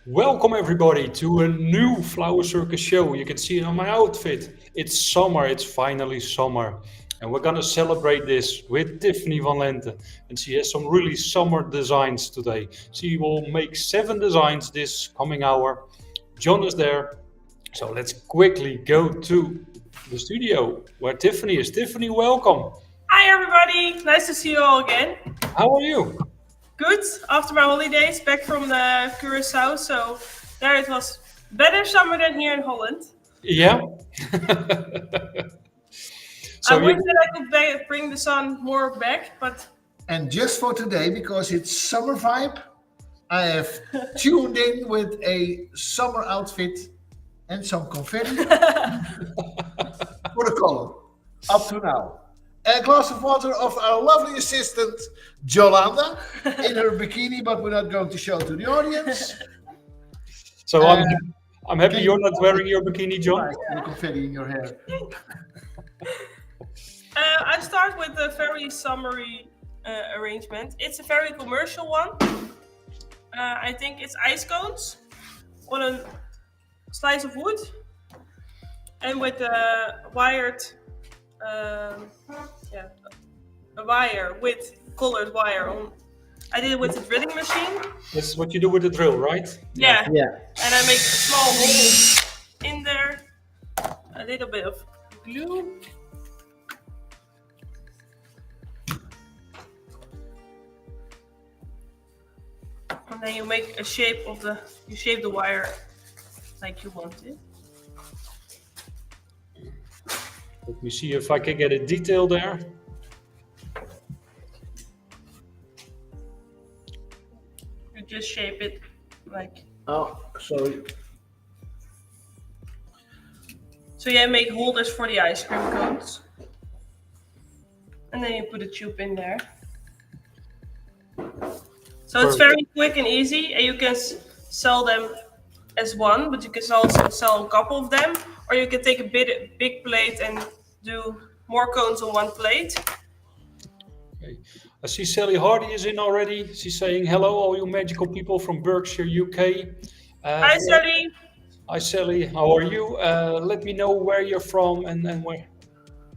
Welcome everybody to a new Flower Circus show. You can see it on my outfit. It's summer, it's finally summer. And we're gonna celebrate this with Tiffany van Lenten. And she has some really summer designs today. She will make 7 designs this coming hour. John is there. So let's quickly go to the studio where Tiffany is. Tiffany, welcome. Hi everybody, nice to see you all again. How are you? Good, after my holidays, back from the Curacao, so there it was better summer than here in Holland. Yeah. I wish that I could bring the sun more back, but... And just for today, because it's summer vibe, I have tuned in with a summer outfit and some confetti for the color, up to now. A glass of water of our lovely assistant, Jolanda, in her bikini, but we're not going to show to the audience. So I'm happy you're not wearing your bikini, John. The confetti in your hair. I start with a very summery arrangement. It's a very commercial one. I think it's ice cones on a slice of wood and with a wired... a wire with colored wire on. I did it with a drilling machine. This is what you do with the drill, right? Yeah. Yeah. And I make a small hole in there, a little bit of glue. And then you make a shape of you shape the wire like you want it. Let me see if I can get a detail there. You just shape it like... Oh, sorry. So you make holders for the ice cream cones. And then you put a tube in there. So it's very quick and easy, and you can sell them as one, but you can also sell a couple of them, or you can take a big plate and do more cones on one plate. Okay. I see Sally Hardy is in already. She's saying hello, all you magical people from Berkshire, UK. Hi, Sally. Hi, Sally. How are you? Let me know where you're from and where.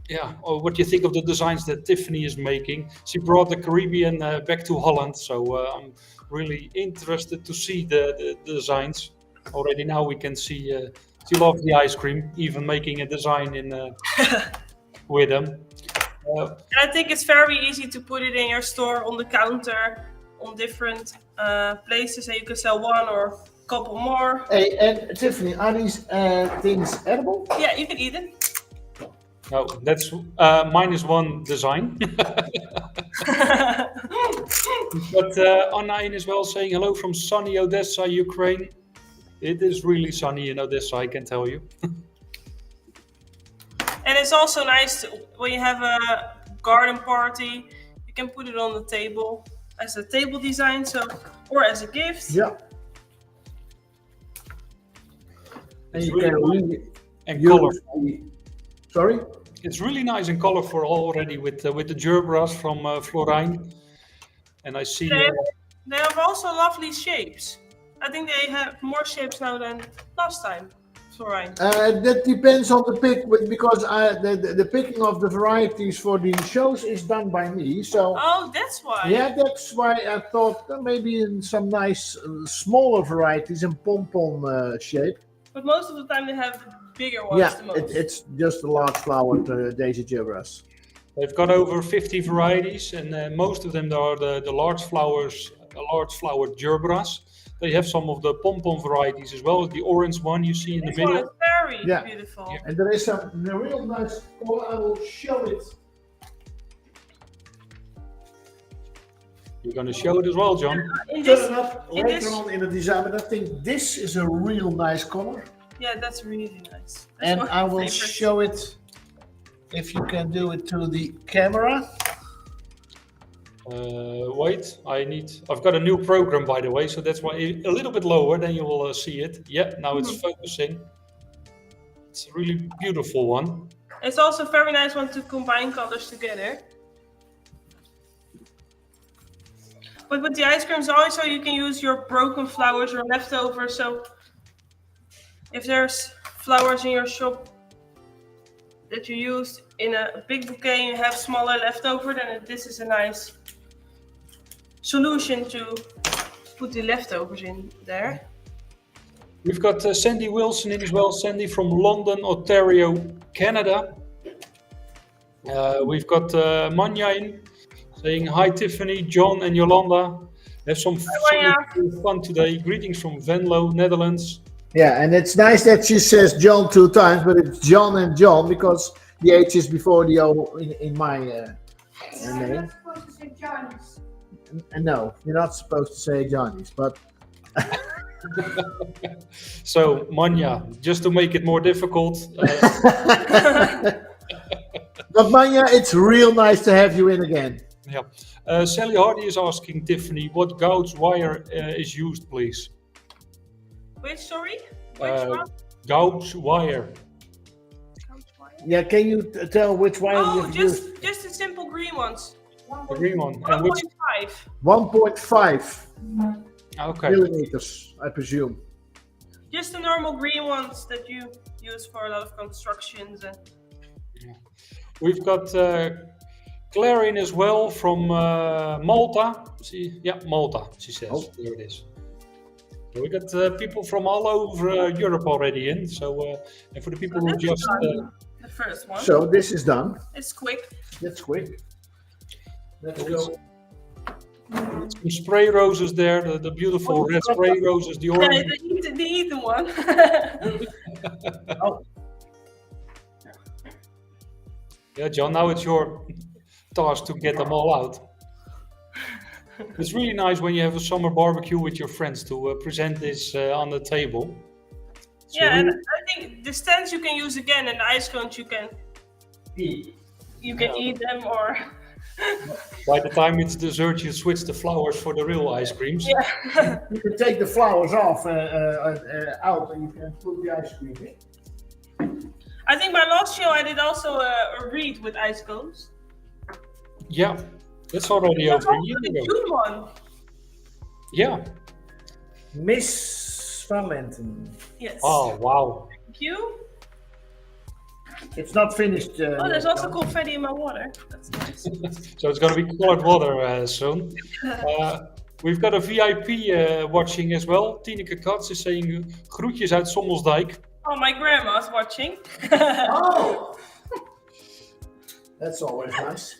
Yeah, or what you think of the designs that Tiffany is making. She brought the Caribbean back to Holland, so I'm really interested to see the designs. Already now we can see she loves the ice cream, even making a design in with them. And I think it's very easy to put it in your store on the counter, on different places, and you can sell one or a couple more. Hey, and Tiffany, are these things edible? Yeah, you can eat it. No, that's -1 design. But Anna in as well saying hello from sunny Odessa, Ukraine. It is really sunny in Odessa, I can tell you. And it's also nice when you have a garden party, you can put it on the table as a table design, or as a gift. Yeah. And It's you really can nice really and use colorful. Sorry? It's really nice and colorful already with the gerbras from Floral. And I see. They have also lovely shapes. I think they have more shapes now than last time. Floral. That depends on the pick, because the picking of the varieties for the shows is done by me. So Oh, that's why. yeah, that's why I thought maybe in some nice smaller varieties in pom-pom shape. But most of the time they have the bigger ones. Yeah, the most. it's just a large flowered daisy gerbras. They've got over 50 varieties, and most of them are the large flowers, large flowered gerbras. They have some of the pom-pom varieties as well. The orange one you see in the This one middle. is very Yeah. beautiful. Yeah. And there is some real nice color. I will show it. You're going to show it as well, John. In Turn this, it up in later this- on in the design, but I think this is a real nice color. yeah, that's really nice. That's And one of I my will favorites. show it, if you can do it to the camera. Wait, I've got a new program, by the way, so that's why a little bit lower, then you will see it. Yeah, now it's focusing. It's a really beautiful one. It's also a very nice one to combine colors together. But with the ice creams also, you can use your broken flowers or leftovers. So if there's flowers in your shop that you used in a big bouquet and you have smaller leftover, then this is a nice solution to put the leftovers in there. We've got Sandy Wilson in as well. Sandy from London, Ontario, Canada. We've got Manya in saying hi Tiffany, John and Yolanda. Have some fun today. Greetings from Venlo, Netherlands. Yeah, and it's nice that she says John 2 times, but it's John and John because the H is before the O in my name. You're not supposed to say Johnny's. No, you're not supposed to say Johnny's, but... So, Manya, just to make it more difficult. But Manya, it's real nice to have you in again. Yeah. Sally Hardy is asking Tiffany, what gauge wire is used, please? Which, sorry? Which one? Gauge wire. Yeah, can you tell which wire Oh, you've used? just the simple green ones. The green one. And which? 1.5. 1.5 Okay. millimeters, I presume. Just the normal green ones that you use for a lot of constructions. And We've got Claire in as well from Malta. Malta, she says. Oh. There it is. So we got people from all over Europe already in. So, and for the people who just... the first one. So this is done. It's quick. That's quick. Let's Let's- go. Some spray roses there, the beautiful red spray roses, the Yeah, orange. the eaten one. Oh, Yeah, John, now it's your task to get them all out. It's really nice when you have a summer barbecue with your friends to present this on the table. It's Yeah, and really- I think the stands you can use again, and the ice cones you can eat them, or by the time it's dessert, you switch the flowers for the real ice creams. yeah. you can take the flowers off out and you can put the ice cream in. I think my last show I did also a wreath with ice cones. Yeah, that's already That's over a also year the ago. June one. Yeah. Miss van Lenten. Yes. Oh, wow. Thank you. It's not finished. Oh, there's yet, also no? confetti in my water. That's nice. So it's going to be cold water soon. We've got a VIP watching as well. Tineke Katz is saying groetjes uit Sommelsdijk. Oh, my grandma's watching. Oh! That's always nice.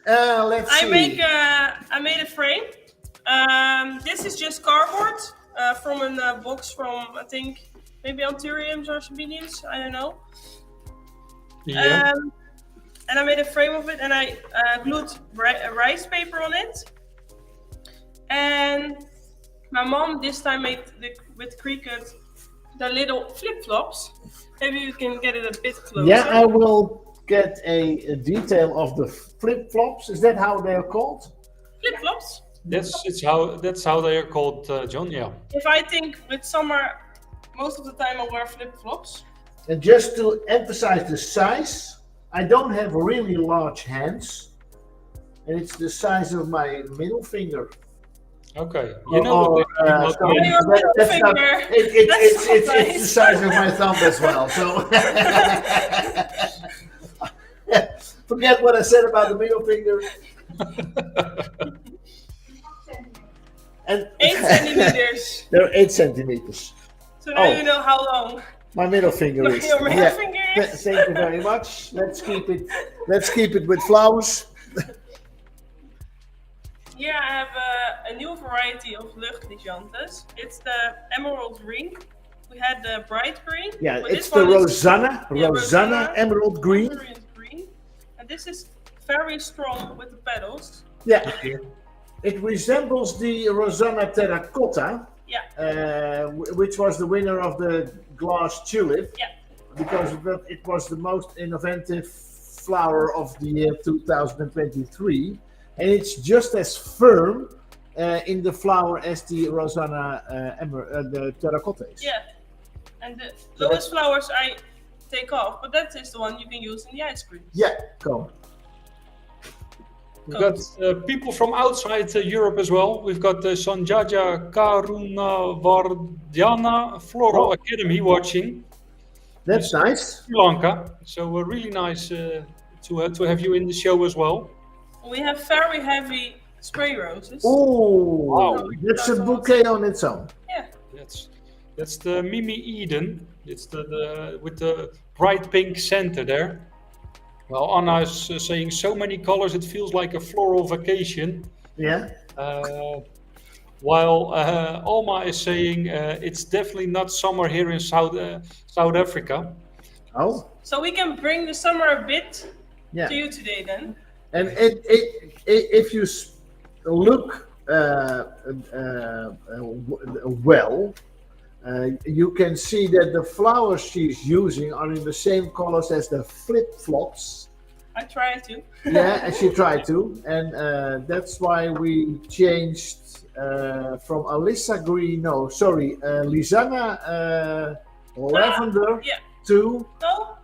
Let's see. I made a frame. This is just cardboard from a box from, I think, maybe Anthuriums or Sabiniums, I don't know. Yeah. And I made a frame of it and I glued rice paper on it. And my mom this time made with Cricut the little flip-flops. Maybe you can get it a bit closer. Yeah, I will get a detail of the flip-flops. Is that how they're called? Flip-flops. That's how they are called, John. Yeah. If I think with summer, most of the time I wear flip-flops. And just to emphasize the size, I don't have really large hands. And it's the size of my middle finger. Okay. You know Or, what so Yeah, your middle that's not- finger. it's That's the nice. size of my thumb as well. So forget what I said about the middle finger. And 8 centimeters. They're 8 centimeters. So now Oh. you know how long My middle finger is. your middle Yeah. finger Th- is. Thank you very much. Let's keep it with flowers. Here I have a new variety of luchtlijantes. It's the emerald green. We had the bright green. Yeah, but it's this the one is Rosanna Rosanna. Emerald Green. luxuriant green. And this is very strong with the petals. Yeah, it resembles the Rosanna Terracotta, Yeah. which was the winner of the glass tulip. Yeah. Because it was the most innovative flower of the year 2023. And it's just as firm in the flower as the Rosanna the Terracotta is. Yeah. And those flowers I take off, but that is the one you can use in the ice cream. Yeah, come. We've got people from outside Europe as well. We've got the Sanjaja Karunavardhana Floral Academy watching. That's nice. Sri Lanka. So really nice to have you in the show as well. We have very heavy spray roses. Oh, Wow. that's a bouquet on its own. Yeah. That's the Mimi Eden. It's the with the bright pink center there. Well, Anna is saying so many colors it feels like a floral vacation. Yeah. While Alma is saying it's definitely not summer here in South Africa. Oh. So we can bring the summer a bit Yeah. to you today then. And if you look well, you can see that the flowers she's using are in the same colors as the Flipflops. I try to. Yeah, and she tried to, and that's why we changed from Alyssa Green. No, sorry, Lisanna Lavender Yeah. to. No,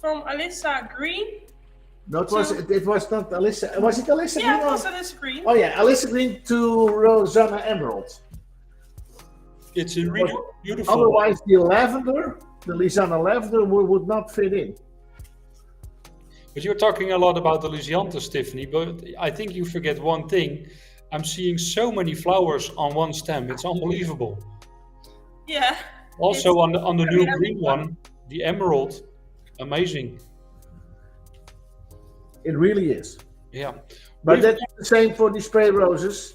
from Alyssa Green. No, it was not Alyssa. Was it Alyssa Yeah, Green? it or- was Alyssa Green. Oh yeah, Alyssa Green to Rosanna Emerald. It's a really beautiful. Otherwise, the lavender, the Lisanna lavender, would not fit in. But you're talking a lot about the Lysianthus, Tiffany, but I think you forget one thing. I'm seeing so many flowers on one stem. It's unbelievable. Yeah. Also on the new very green one, the emerald, amazing. It really is. Yeah. But that's the same for the spray roses.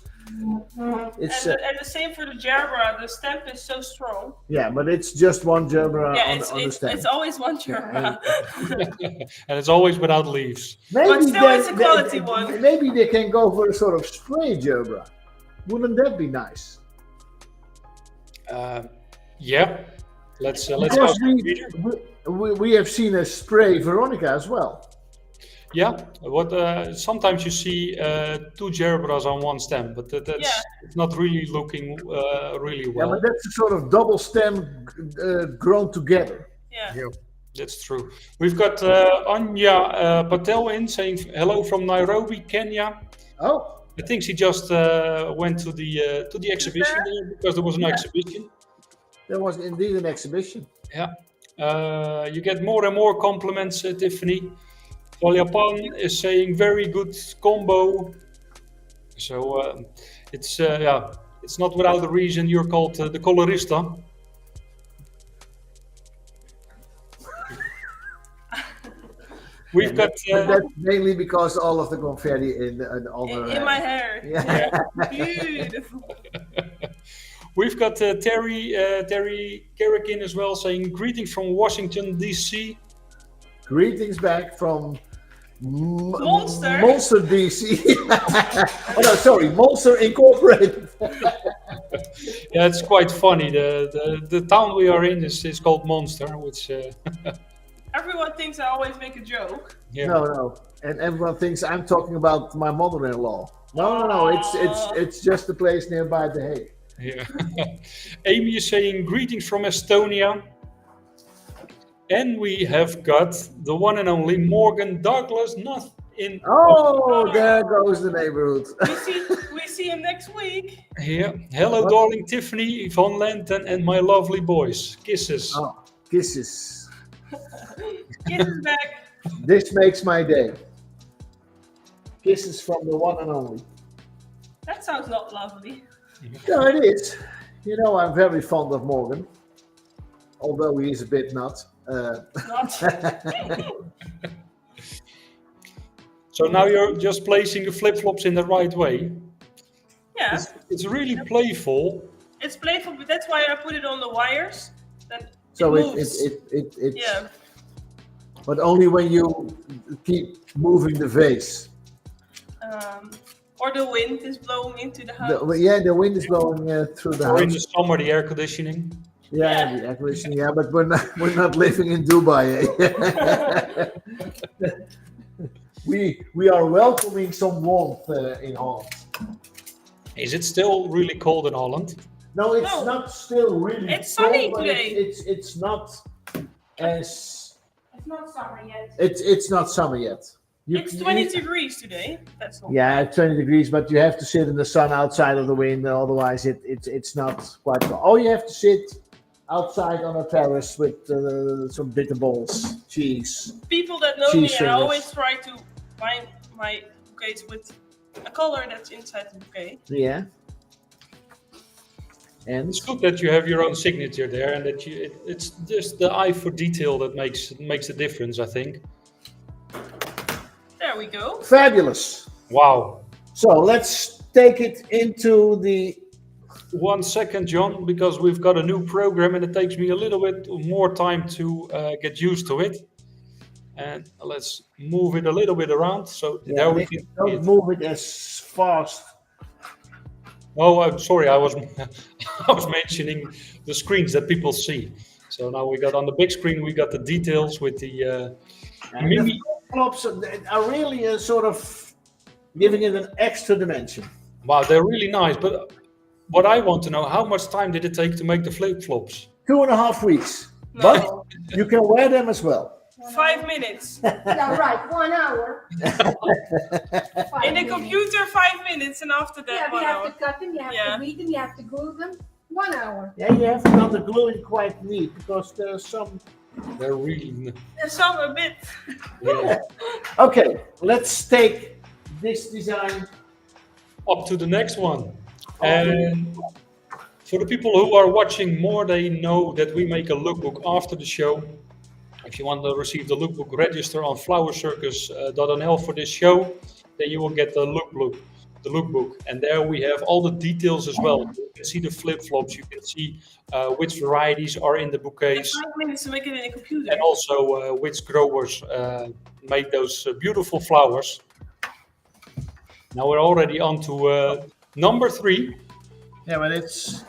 It's And the same for the gerbera. The stem is so strong. yeah, but it's just one gerbera Yeah, on the stem. it's always one gerbera. And it's always without leaves. But still, it's a quality one. Maybe they can go for a sort of spray gerbera. Wouldn't that be nice? Yeah. Let's Because ask Peter. we have seen a spray Veronica as well. Yeah. Sometimes you see two gerberas on one stem, but that's it's not really looking really Yeah, well. but that's a sort of double stem grown together. Yeah. That's true. We've got Anya Patel in saying hello from Nairobi, Kenya. Oh, I think she just went to the exhibition there because there was an exhibition. there was indeed an exhibition. Yeah. You get more and more compliments, Tiffany. Japan is saying very good combo. So it's not without a reason you're called the colorista. We've got But that's mainly because all of the confetti in all the In my hair. Yeah. Beautiful. we've got Terry Kerrigan as well saying greetings from Washington DC. Greetings back from Monster. Monster DC. Oh no, sorry, Monster Incorporated. Yeah, it's quite funny. The town we are in is called Monster, which Everyone thinks I always make a joke. yeah. No, and everyone thinks I'm talking about my mother-in-law. No, it's just a place nearby The Hague. Yeah. Amy is saying greetings from Estonia. And we have got the one and only Morgan Douglas not in. Oh, there goes the neighborhood. We see him next week. Here. Hello, darling Tiffany van Lenten and my lovely boys. Kisses. Oh, kisses. Kisses back. This makes my day. Kisses from the one and only. That sounds not lovely. No, it is. You know, I'm very fond of Morgan, although he is a bit nuts. Not. So now you're just placing the flip-flops in the right way. Yeah. It's really playful. It's playful, but that's why I put it on the wires. Then So it moves. it Yeah. but only when you keep moving the vase. Or the wind is blowing into the house. The wind is blowing through the Or in house. the summer, the air conditioning. Yeah, the air conditioning. Yeah, but we're not living in Dubai. We are welcoming some warmth in Holland. Is it still really cold in Holland? No, it's No. not still really. It's sunny cold, but today. It's not as. It's not summer yet. It's not summer yet. It's 20 degrees today. That's not Yeah, bad. it's 20 degrees, but you have to sit in the sun outside of the window, otherwise it's not quite. Oh, you have to sit outside on a terrace with some bitter balls, cheese. People that know Cheese me, I fingers. always try to buy my bouquets with a color that's inside the bouquet. Yeah. And It's good that you have your own signature there, and that it's just the eye for detail that makes the difference, I think. There we go. fabulous. Wow. So let's take it into the. 1 second, John, because we've got a new program and it takes me a little bit more time to get used to it. And let's move it a little bit around. So there we can see Don't it. move it as fast. Oh, I'm sorry. I was I was mentioning the screens that people see. So now we got on the big screen, we got the details with the And mini. the flip-flops are really sort of giving it an extra dimension. Wow, they're really nice. But what I want to know, how much time did it take to make the flip-flops? 2.5 weeks. No. But you can wear them as well. 5 minutes. Yeah, right. 1 hour. In the computer, 5 minutes, and after that, Yeah, 1 you have hour. to cut them, you have Yeah. to read them, you have to glue them. 1 hour. Yeah, you have got the gluing quite neat because there's some. They're really. There's some a bit. Yeah. Okay, let's take this design. Up to the next one. And for the people who are watching more, they know that we make a lookbook after the show. If you want to receive the lookbook, register on flowercircus.nl for this show. Then you will get the lookbook. And there we have all the details as well. You can see the flip-flops. You can see which varieties are in the bouquets. 5 minutes to make it in a computer. And also which growers made those beautiful flowers. Now we're already on to number 3. Yeah, but it's.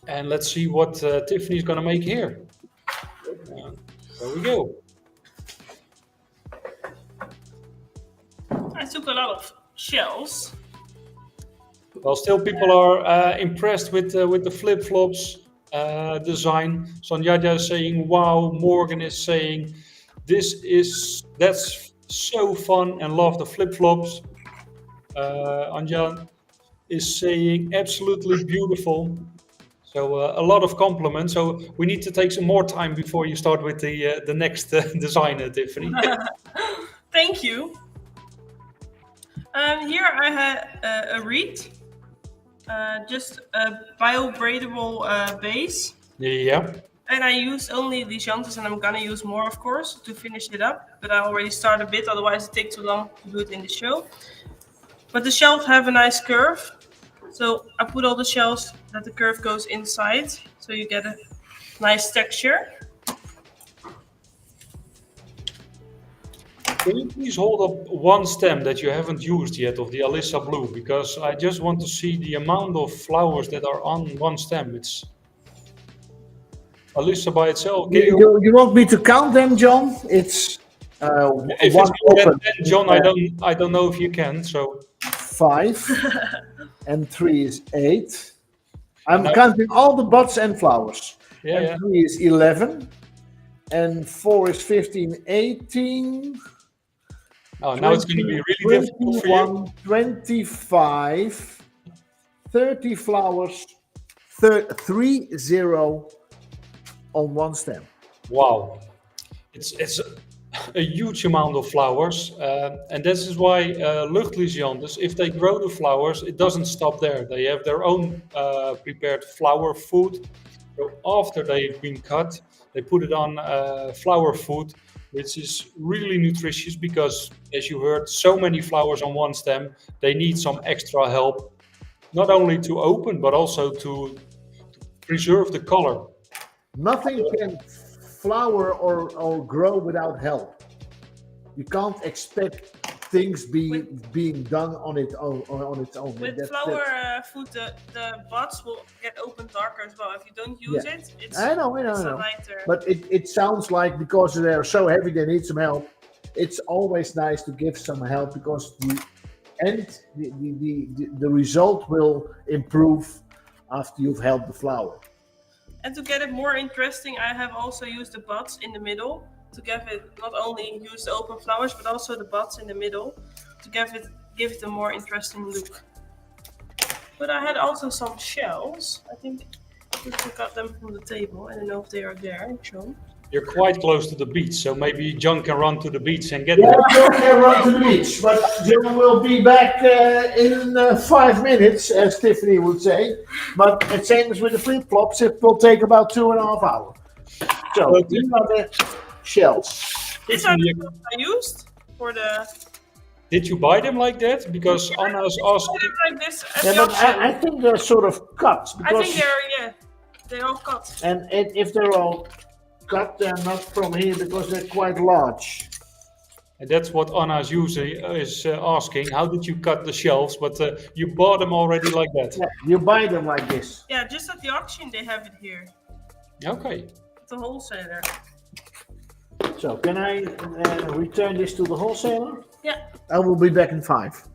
And let's see what Tiffany's going to make here. There we go. I took a lot of shells. Well, still people are impressed with the flip-flops design. Sonjaja is saying, wow. Morgan is saying, that's so fun and love the flip-flops. Anja is saying, absolutely beautiful. So a lot of compliments. So we need to take some more time before you start with the next design, Tiffany. Thank you. Here I had a wreath, just a biodegradable base. Yeah. And I used only these yantas, and I'm gonna use more, of course, to finish it up. But I already started a bit, otherwise it takes too long to do it in the show. But the shells have a nice curve. So I put all the shells that the curve goes inside, so you get a nice texture. Can you please hold up one stem that you haven't used yet of the Alyssa Blue? Because I just want to see the amount of flowers that are on one stem. It's Alyssa by itself. Can You want me to count them, John? It's if one it's more than open. 10, John, I don't know if you can. So 5 and 3 is 8. I'm counting all the buds and flowers. yeah, And 3 is 11. And 4 is 15, 18. Oh, now it's going to be really difficult for you. 25, 30 flowers, 30 on one stem. Wow, it's a huge amount of flowers, and this is why luchtliesjantes, if they grow the flowers, it doesn't stop there. They have their own prepared flower food. So after they've been cut, they put it on flower food, which is really nutritious because, as you heard, so many flowers on one stem, they need some extra help, not only to open, but also to preserve the color. Nothing can flower or grow without help. You can't expect things being done on its own. With flower food, the buds will get open darker as well. If you don't use it, it's I know. lighter. But it sounds like because they're so heavy, they need some help. It's always nice to give some help because the result will improve after you've helped the flower. And to get it more interesting, I have also used the buds in the middle to give it not only use the open flowers but also the buds in the middle to give it a more interesting look. But I had also some shells. I think we got them from the table. I don't know if they are there shown. You're quite close to the beach, so maybe John can run to the beach and get Yeah, them. John can run to the beach, but John will be back in 5 minutes, as Tiffany would say. But it's same as with the flip-flops, it will take about 2.5 hours. So, these are the shells. These are the ones I used for the. Did you buy them like that? Because Anna's asking. Like this at Yeah, the but auction. I think they're sort of cut. I think they're all cut. And if they're all cut, they're not from here because they're quite large. And that's what Anna is asking. How did you cut the shelves? But you bought them already like that. Yeah, you buy them like this. Yeah, just at the auction they have it here. Okay. The wholesaler. So can I return this to the wholesaler? Yeah. I will be back in 5.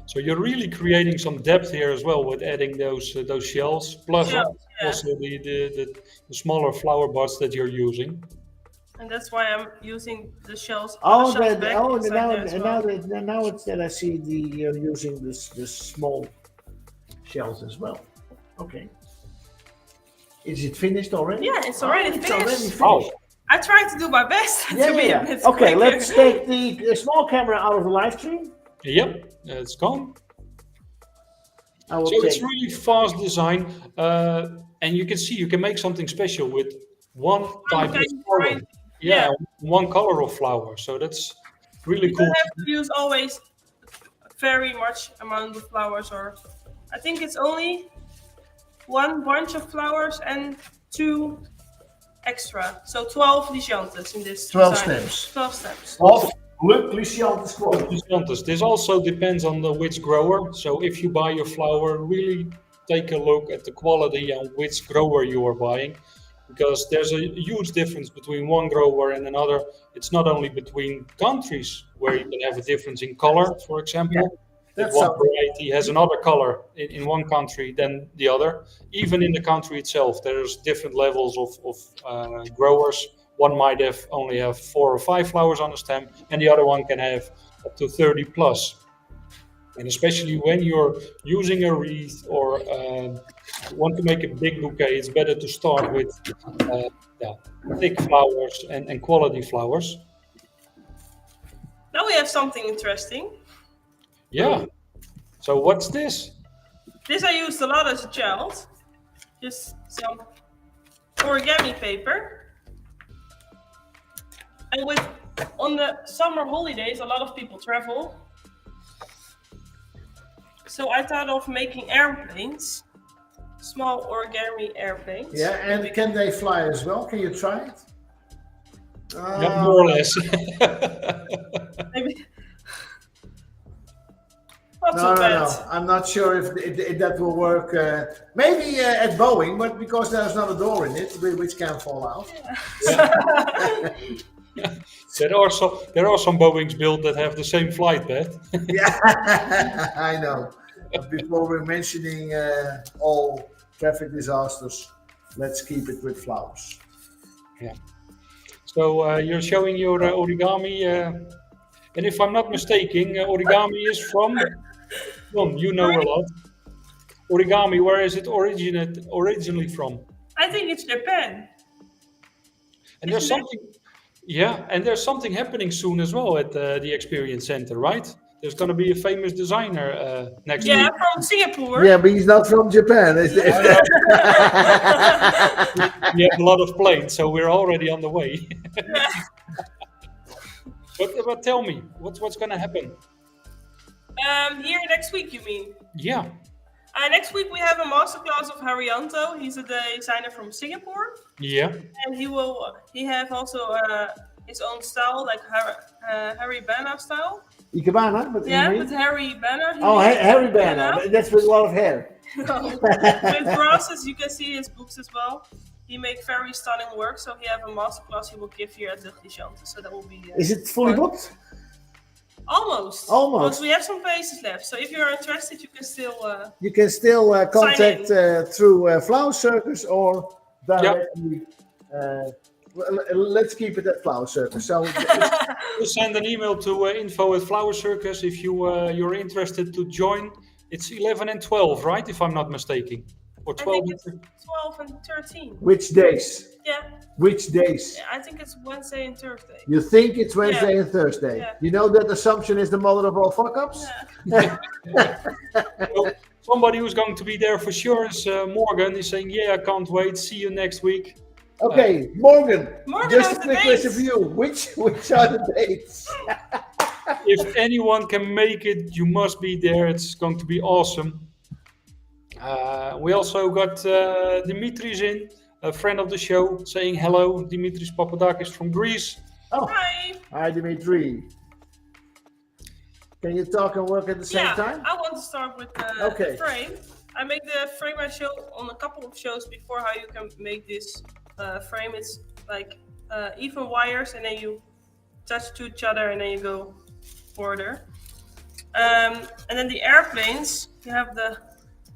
So you're really creating some depth here as well with adding those shells, plus Shells, yeah. also the smaller flower buds that you're using. And that's why I'm using the shells. Oh, the shells back inside there as well. now it's that I see you're using this small shells as well. Okay. Is it finished already? Yeah, it's already It's finished. already finished. Oh. I tried to do my best to be a bit Okay, quicker. let's take the small camera out of the live stream. Yep, it's gone. I will So take. it's really fast design, and you can see you can make something special with one type of flower. Right. Yeah, one color of flower. So that's really You cool. don't have to use always very much amount of flowers, or I think it's only one bunch of flowers and 2 extra. So 12 lysianthus in this 12 design. stems. 12 stems. Of Lysianthus quality. Lysianthus. This also depends on which grower. So if you buy your flower, really take a look at the quality and which grower you are buying, because there's a huge difference between one grower and another. It's not only between countries where you can have a difference in color, for example. If That's one something. variety has another color in one country than the other. Even in the country itself, there's different levels of growers. One might only have 4 or 5 flowers on the stem, and the other one can have up to 30 plus. And especially when you're using a wreath or want to make a big bouquet, it's better to start with thick flowers and quality flowers. Now we have something interesting. Yeah. So what's this? This I used a lot as a child. Just some origami paper. And on the summer holidays, a lot of people travel. So I thought of making airplanes, small origami airplanes. Yeah, and can they fly as well? Can you try it? Yeah, more or less. Maybe. Not No, so no, bad. no. I'm not sure if that will work. Maybe at Boeing, but because there's not a door in it, which can fall out. There are some Boeings built that have the same flight path. Yeah, I know. But before we're mentioning all traffic disasters, let's keep it with flowers. Yeah. So you're showing your origami, and if I'm not mistaken, origami is from. John, you know a lot. Origami, where is it originally from? I think it's Japan. And there's Isn't it? something, yeah, and there's something happening soon as well at the Experience Center, right? There's going to be a famous designer next Yeah, week. from Singapore. Yeah, but he's not from Japan. We have a lot of planes, so we're already on the way. But tell me, what's going to happen? Here next week, you mean? Yeah. Next week we have a masterclass of Haryanto. He's a designer from Singapore, Yeah. and he have also his own style, like Harry Banner style. Ikebana? But Yeah, with Harry Banner. Oh, Harry Banner. That's with a lot of hair. With grasses, you can see his books as well. He make very stunning work, so he have a masterclass he will give here at the Lysianthus. So that will be. Is it fully booked? Almost. Almost. Because we have some places left. So if you're interested, you can still. You can still contact through Flower Circus or directly. Let's keep it at Flower Circus. So Just send an email to info@Flower Circus if you're interested to join. It's 11 and 12, right? If I'm not mistaken, or I 12. think it's 12 and 13. which days? Yeah. Which days? Yeah, I think it's Wednesday and Thursday. You think it's Wednesday and Thursday? Yeah. You know that assumption is the mother of all fuck-ups? Yeah. Well, somebody who's going to be there for sure is Morgan. He's saying, "Yeah, I can't wait. See you next week." Okay, Morgan. Morgan Just has a the quick dates. list of you. Which are the dates? If anyone can make it, you must be there. It's going to be awesome. We also got Dimitris in, a friend of the show, saying hello. Dimitris Papadakis from Greece. Oh, Hi. hi, Dimitri. Can you talk and work at the same time? I want to start with the Okay. frame. I make the frame I show on a couple of shows before how you can make this frame. It's like even wires and then you touch to each other and then you go further. And then the airplanes, you have the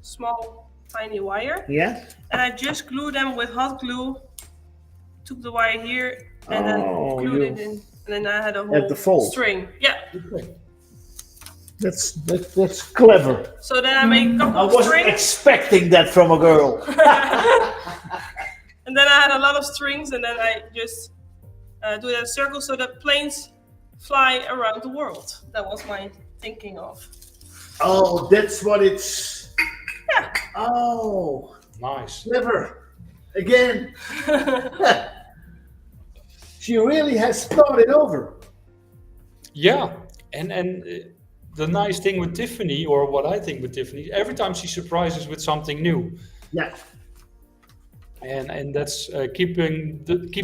small tiny wire. Yeah. And I just glue them with hot glue. Took the wire here and Oh, then glued you- it in. And then I had a At the fold. whole string. Yeah. That's clever. So then I make a couple I of wasn't strings. expecting that from a girl. And then I had a lot of strings, and then I just do that circle so that planes fly around the world. That was my thinking of. Oh, that's what it's. Yeah. Oh, Nice. clever. Again. She really has thought it over. Yeah, and the nice thing with Tiffany, or what I think with Tiffany, every time she surprises with something new, Yeah. and that's keep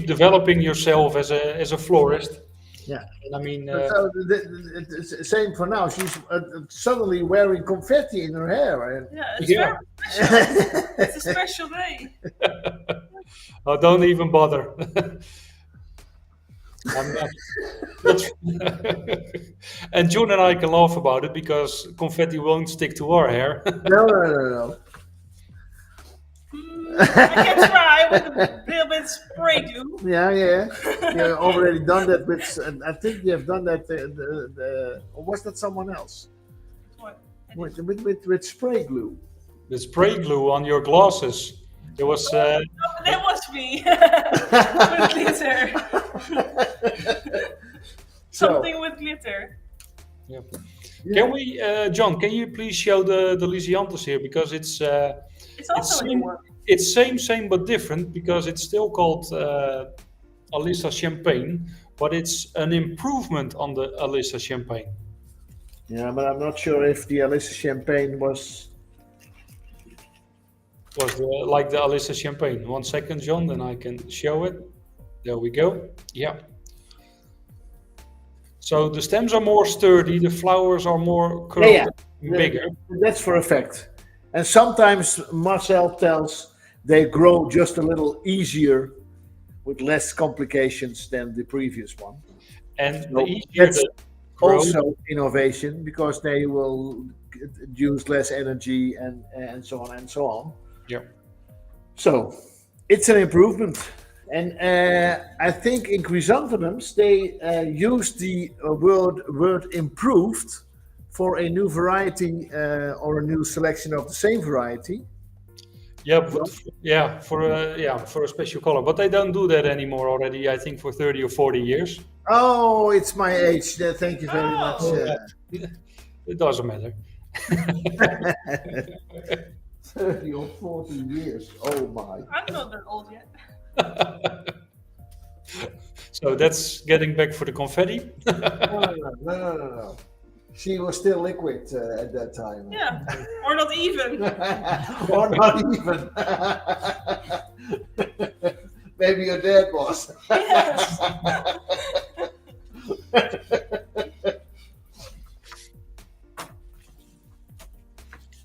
developing yourself as a florist. Yeah. And I mean, So it's the same for now. She's suddenly wearing confetti in her hair. And Yeah, it's Yeah. very special. It's a special day. oh, don't even bother. And June and I can laugh about it because confetti won't stick to our hair. no. I can try with a little bit spray glue. Yeah. You've already done that with. I think you have done that. Or was that someone else? What? With spray glue. The spray glue on your glasses. It was. Oh, that was me. With glitter. Something with glitter. Yeah. Can we, John? Can you please show the Lysianthus here because it's Also a new one. it's same but different because it's still called Alyssa Champagne, but it's an improvement on the Alyssa Champagne. Yeah, but I'm not sure if the Alyssa Champagne was. Like the Alyssa Champagne. 1 second, John, then I can show it. There we go. Yeah. So the stems are more sturdy, the flowers are more curved, Yeah. and bigger. That's for a fact. And sometimes Marcel tells they grow just a little easier with less complications than the previous one. And So the easier that's the grow, Also innovation because they will use less energy and so on and so on. yeah. So it's an improvement. And I think in chrysanthemums they use the word improved for a new variety or a new selection of the same variety. Yeah, but for a special color. But they don't do that anymore already, I think for 30 or 40 years. Oh, it's my age. Thank you very much. It doesn't matter. 30 or 40 years. Oh my. I'm not that old yet. So that's getting back for the confetti. No. She was still liquid at that time. Yeah, or not even. Or not even. Maybe your dad was. Yes.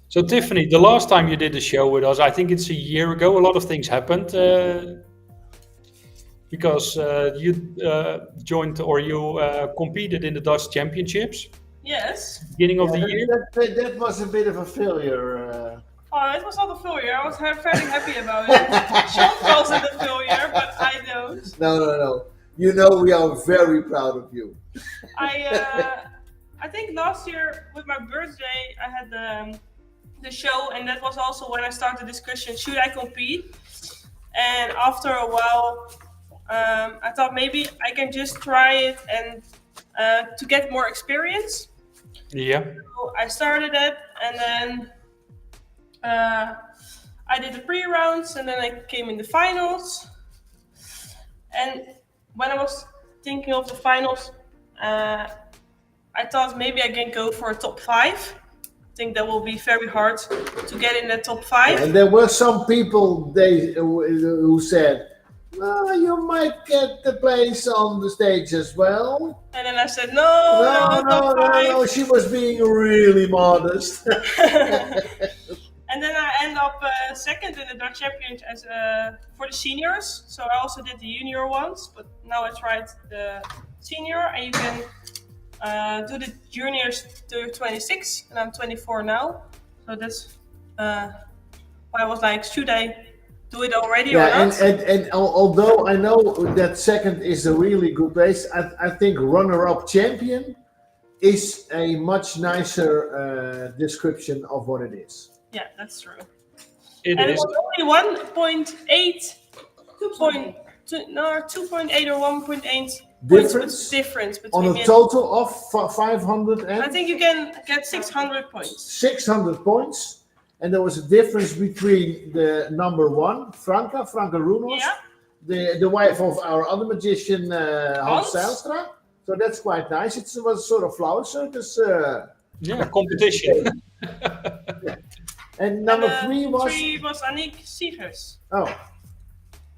So Tiffany, the last time you did a show with us, I think it's a year ago, a lot of things happened. because you joined or you competed in the Dutch Championships Yes. beginning of the Yeah, year. that was a bit of a failure. Oh, it was not a failure. I was very happy about it. Sean calls it a failure, but I don't. No. You know we are very proud of you. I think last year with my birthday I had the show, and that was also when I started the discussion: should I compete? And after a while, I thought maybe I can just try it and to get more experience. Yeah. So I started it, and then I did the pre-rounds, and then I came in the finals. And when I was thinking of the finals, I thought maybe I can go for a top 5. I think that will be very hard to get in the top 5. And there were some people who said, "Well, you might get the place on the stage as well." And then I said, no, top 5. No. She was being really modest. And then I end up second in the Dutch Champions as for the seniors. So I also did the junior ones, but now I tried the senior, and you can do the juniors to 26, and I'm 24 now. So that's why I was like, should I do it already or Yeah, not? and although I know that second is a really good place, I think runner-up champion is a much nicer description of what it is. Yeah, that's true. It And it is. was only 1.8, 2.8 or 1.8 difference On between a me and total of 500 I and think you can get 600 points. 600 points, and there was a difference between the number 1, Franka Runos, Yeah. the wife of our other magician, Hans Hans. Zijlstra. So that's quite nice. It was sort of flower circus. Yeah, competition. And number And, 3 was... 3 was Aniek Siegers. Oh.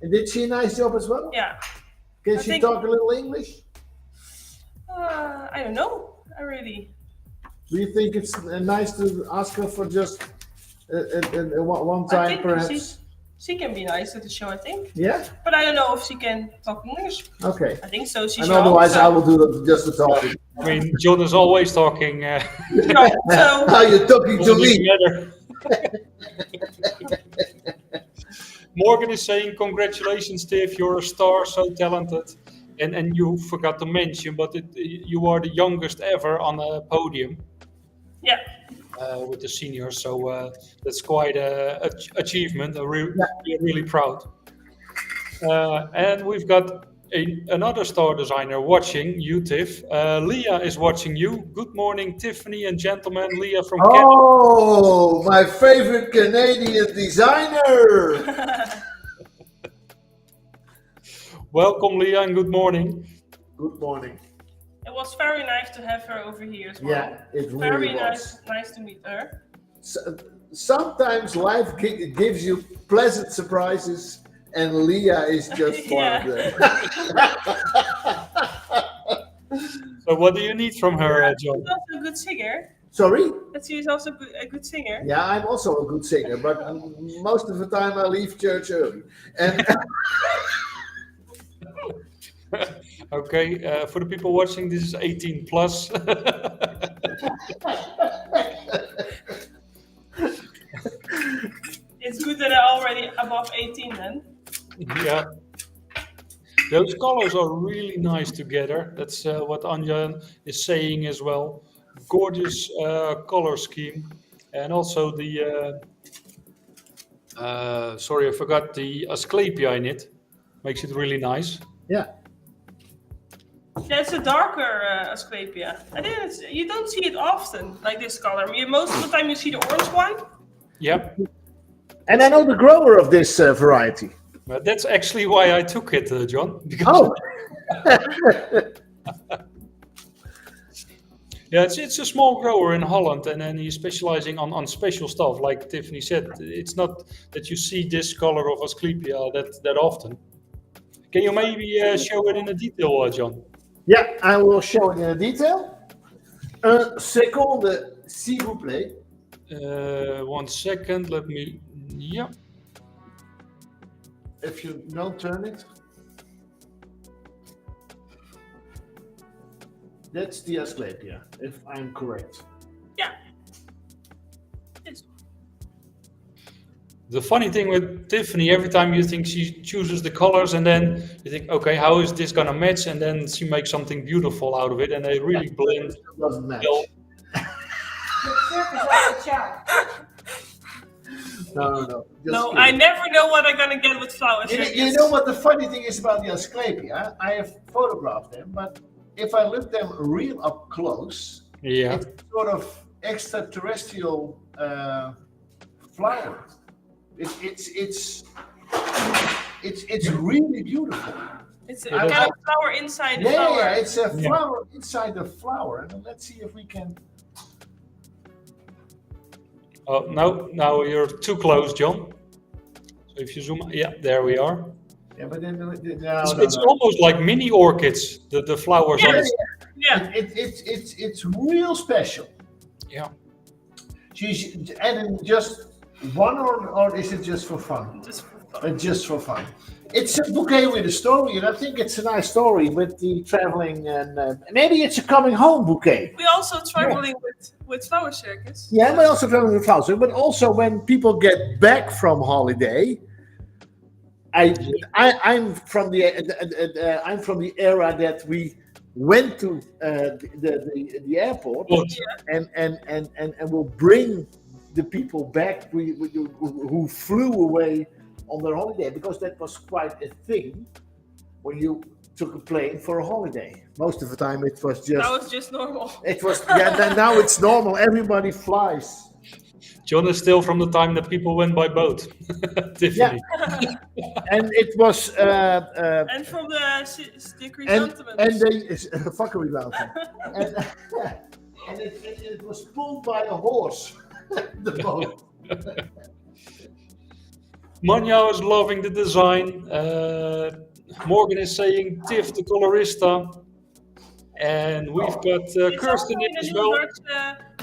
And did she a nice job as well? Yeah. Can I she think- talk a little English? I don't know. I really. Do you think it's nice to ask her for just one I time, think perhaps? she can be nice at the show, I think. Yeah? But I don't know if she can talk English. Okay. I think so. She's And young, otherwise, so. I will do just the talking. I mean, John is always talking. So How you talking to me? Together. Morgan is saying, congratulations, Tiff, you're a star, so talented. And you forgot to mention, but you are the youngest ever on a podium yeah. with the seniors. So that's quite an achievement. We're really proud. And we've got another star designer watching you, Tiff. Leah is watching you. Good morning, Tiffany and gentlemen. Leah from Canada. Oh, my favorite Canadian designer. Welcome, Leah, and good morning. Good morning. It was very nice to have her over here as well. Yeah, it really Very was. nice to meet her. Sometimes life gives you pleasant surprises, and Leah is just one of them. So what do you need from her, John? She's also a good singer. Sorry? That she is also a good singer. Yeah, I'm also a good singer, but most of the time I leave church early. And Okay, for the people watching, this is 18 plus. It's good that I'm already above 18 then. Yeah. Those colors are really nice together. That's what Anja is saying as well. Gorgeous color scheme. And also the, sorry, I forgot the Asclepia in it. Makes it really nice. yeah, Yeah, it's a darker Asclepia. You don't see it often, like this color. Most of the time you see the orange one. Yep. and I know the grower of this variety. But that's actually why I took it, John. Because Oh, yeah, it's a small grower in Holland, and then he's specializing on special stuff. Like Tiffany said, it's not that you see this color of Asclepia that often. Can you maybe show it in a detail, John? yeah, I will show it in detail. Un seconde, s'il vous plaît. 1 second, let me. Yeah. If you don't turn it. That's the Asclepia, if I'm correct. Yeah. Yes. The funny thing with Tiffany, every time you think she chooses the colors and then you think, okay, how is this gonna match? And then she makes something beautiful out of it and they really blend. It doesn't match. well. The circus has a child. No. Just No, kidding. I never know what I'm gonna get with flowers. You know what the funny thing is about the Asclepia? I have photographed them, but if I look them real up close, Yeah. it's sort of extraterrestrial flower. It's really beautiful. It's a Yeah, kind that's- of flower inside the flower. Yeah, it's a flower inside the flower. And let's see if we can. Oh, now you're too close, John. So if you zoom, yeah, there we are. Yeah, but then no, It's almost like mini orchids, the flowers on Yeah. it. Yeah. It's real special. Yeah. She's adding just one, or is it just for fun? Just for fun. Just for fun. It's a bouquet with a story, and I think it's a nice story with the traveling, and maybe it's a coming home bouquet. We also traveling with Flower Circus. Yeah, but also traveling with flowers. But also when people get back from holiday, I'm from the era that we went to the airport Well, and will bring the people back who flew away on their holiday, because that was quite a thing when you took a plane for a holiday. Most of the time it was just That was just normal. it was now it's normal. Everybody flies. John is still from the time that people went by boat. Tiffany. And it was And from the chrysanthemums. and they fuckery mountain. And it was pulled by a horse. The boat. Manja is loving the design. Morgan is saying Tiff, the colorista. And we've got It's also Kirsten in in the as New well. York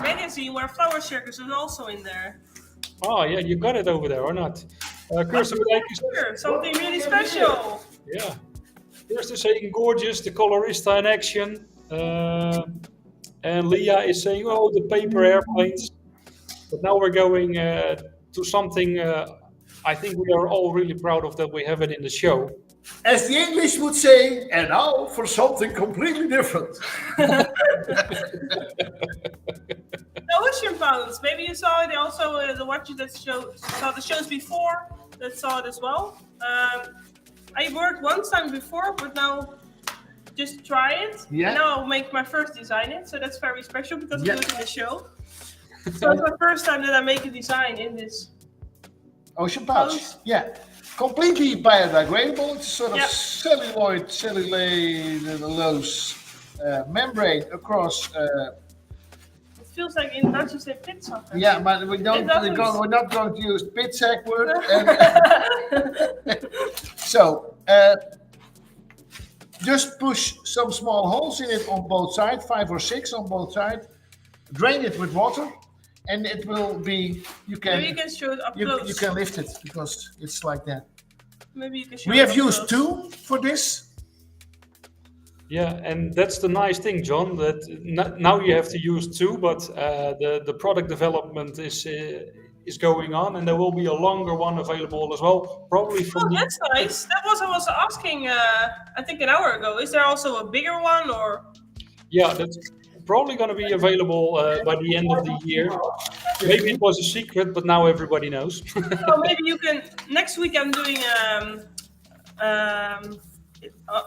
magazine where Flower Circus is also in there. Oh, yeah, you got it over there, or not? Kirsten, thank you. Sure, something really special. Yeah. Kirsten saying gorgeous, the colorista in action. And Leah is saying, oh, the paper airplanes. But now we're going to something I think we are all really proud of, that we have it in the show. As the English would say, and now for something completely different. The ocean pounds. Maybe you saw it. Also, the watchers that saw the shows before that saw it as well. I worked one time before, but now just try it. Yeah. And now I'll make my first design it. So that's very special because Yeah. I do it in the show. So it's my first time that I make a design in this. Ocean pouch. Yeah. Completely biodegradable. It's sort of Yeah. cellulose membrane across. It feels like in Dutch you say pizza. Yeah, but It doesn't- we're not going to use pitzak word. So just push some small holes in it on both sides, 5 or 6 on both sides. Drain it with water, and it will be. Maybe you can show it up close. You can lift it because it's like that. Maybe you can show We it have up used close. 2 for this. Yeah, and that's the nice thing, John, that now you have to use 2, but the product development is going on, and there will be a longer one available as well, probably from Oh, that's nice. That was I was asking. I think an hour ago. Is there also a bigger one, or? Yeah, that's probably going to be available by the end of the year. Maybe it was a secret, but now everybody knows. Well, maybe you can. Next week I'm doing.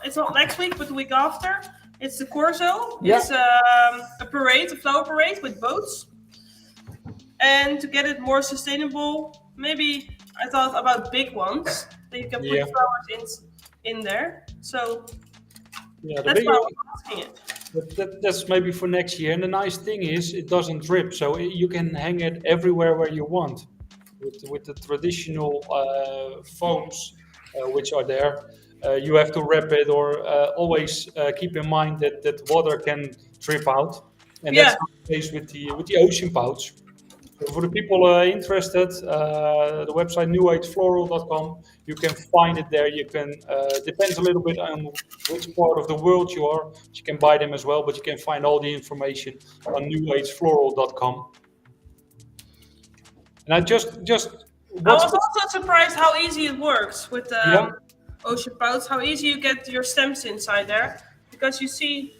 It's not next week, but the week after. It's the Corso. Yeah. It's a parade, a flower parade with boats. And to get it more sustainable, maybe I thought about big ones that you can put Yeah. flowers in there. So Yeah, the that's bigger why I was asking it. that's maybe for next year. And the nice thing is, it doesn't drip, so you can hang it everywhere where you want. With the traditional foams which are there, you have to wrap it, or always keep in mind that water can drip out, and Yeah. that's the case with the ocean pouch. For the people interested, the website newagefloral.com, you can find it there. You can, depends a little bit on which part of the world you are. You can buy them as well, but you can find all the information on newagefloral.com. And I just I was also surprised how easy it works with the Yeah. ocean pouch, how easy you get your stems inside there. Because you see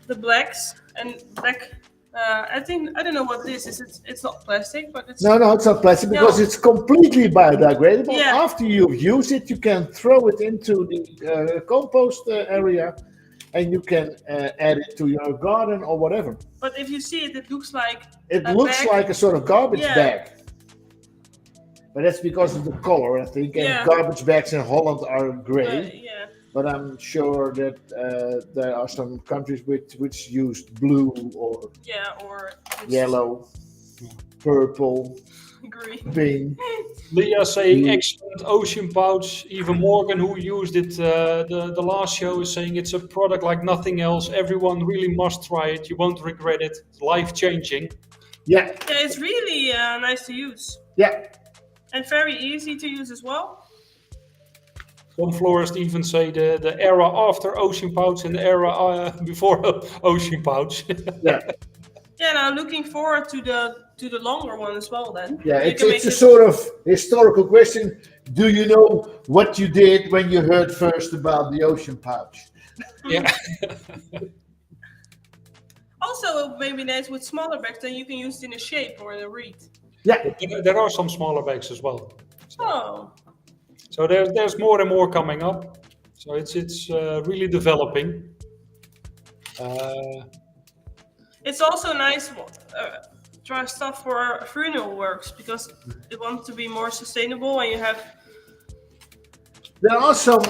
the blacks and black. I don't know what this is. It's not plastic, but it's No, it's not plastic because No. it's completely biodegradable. Yeah. After you've used it, you can throw it into the compost area, and you can add it to your garden or whatever. But if you see it, it looks like It a looks bag. like a sort of garbage Yeah. bag. But that's because of the color, I think. And Yeah. garbage bags in Holland are gray. Yeah. But I'm sure that there are some countries which use blue or Yeah, or it's yellow, purple, green. pink. Leah saying excellent ocean pouch. Even Morgan, who used it the last show, is saying it's a product like nothing else. Everyone really must try it. You won't regret it. It's life changing. Yeah, Yeah, it's really nice to use yeah. and very easy to use as well. Some florists even say the era after ocean pouch and the era before ocean pouch. Yeah, Yeah, and I'm looking forward to the longer one as well. Then yeah. You can It's make a sort of historical question. Do you know what you did when you heard first about the ocean pouch? Yeah. Also, it may be nice with smaller bags. Then you can use it in a shape or in a wreath. Yeah, There are some smaller bags as well. Oh, So there's more and more coming up. So it's really developing. it's also nice try stuff for funeral works because it wants to be more sustainable and you have there are some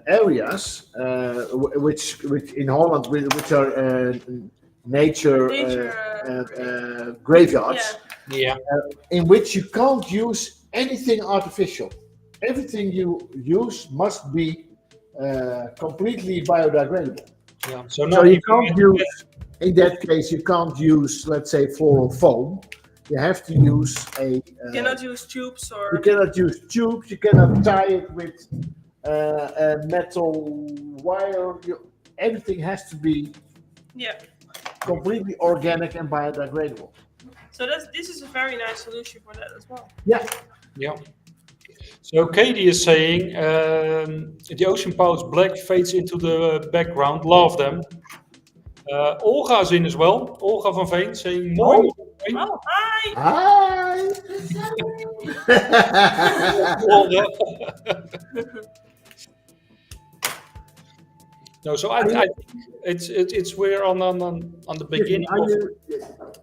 areas which in Holland which are nature graveyards. yeah. Yeah. In which you can't use anything artificial. Everything you use must be completely biodegradable. Yeah. So you can't use, in that case, you can't use, let's say, floral foam. You have to use You cannot use tubes you or cannot use tubes. You cannot tie it with a metal wire. Everything has to be yeah. completely organic and biodegradable. So this is a very nice solution for that as well. Yeah. Yeah. So Katie is saying the ocean pouch black fades into the background. Love them. Olga is in as well. Olga van Veen saying mooi. Oh, hi! Hi. Olga. No, so I think it's we're on the beginning. Are you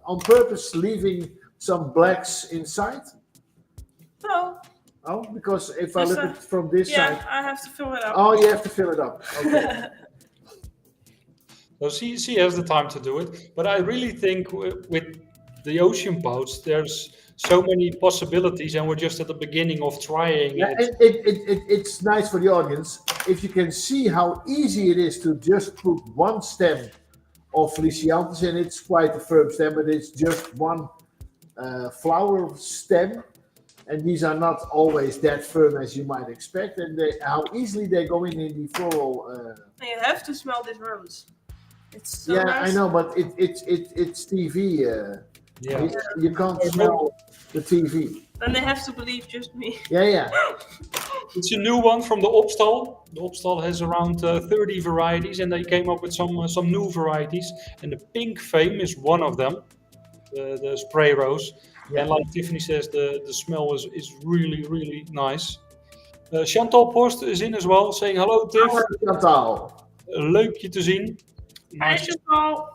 on purpose leaving some blacks inside? So, Oh, because if I Yes, look at it from this yeah, side, I have to fill it up. oh, you have to fill it up. Okay. So she has the time to do it. But I really think with the ocean pouch, there's so many possibilities, and we're just at the beginning of trying Yeah, it. it's nice for the audience if you can see how easy it is to just put one stem of Felicianthus, and it's quite a firm stem, but it's just one flower stem, and these are not always that firm as you might expect, and how easily they go in the floral. And you have to smell this rose. It's so Yeah, nice. I know, but it's TV. Yeah. You can't smell the TV. Then they have to believe just me. Yeah. It's a new one from the Opstal. The Opstal has around 30 varieties, and they came up with some new varieties. And the pink fame is one of them, the spray rose. Yeah. And like Tiffany says, the smell is really, really nice. Chantal Post is in as well, saying hello, Tiff. Chantal. Leuk je te zien. Hi, Nice. Chantal.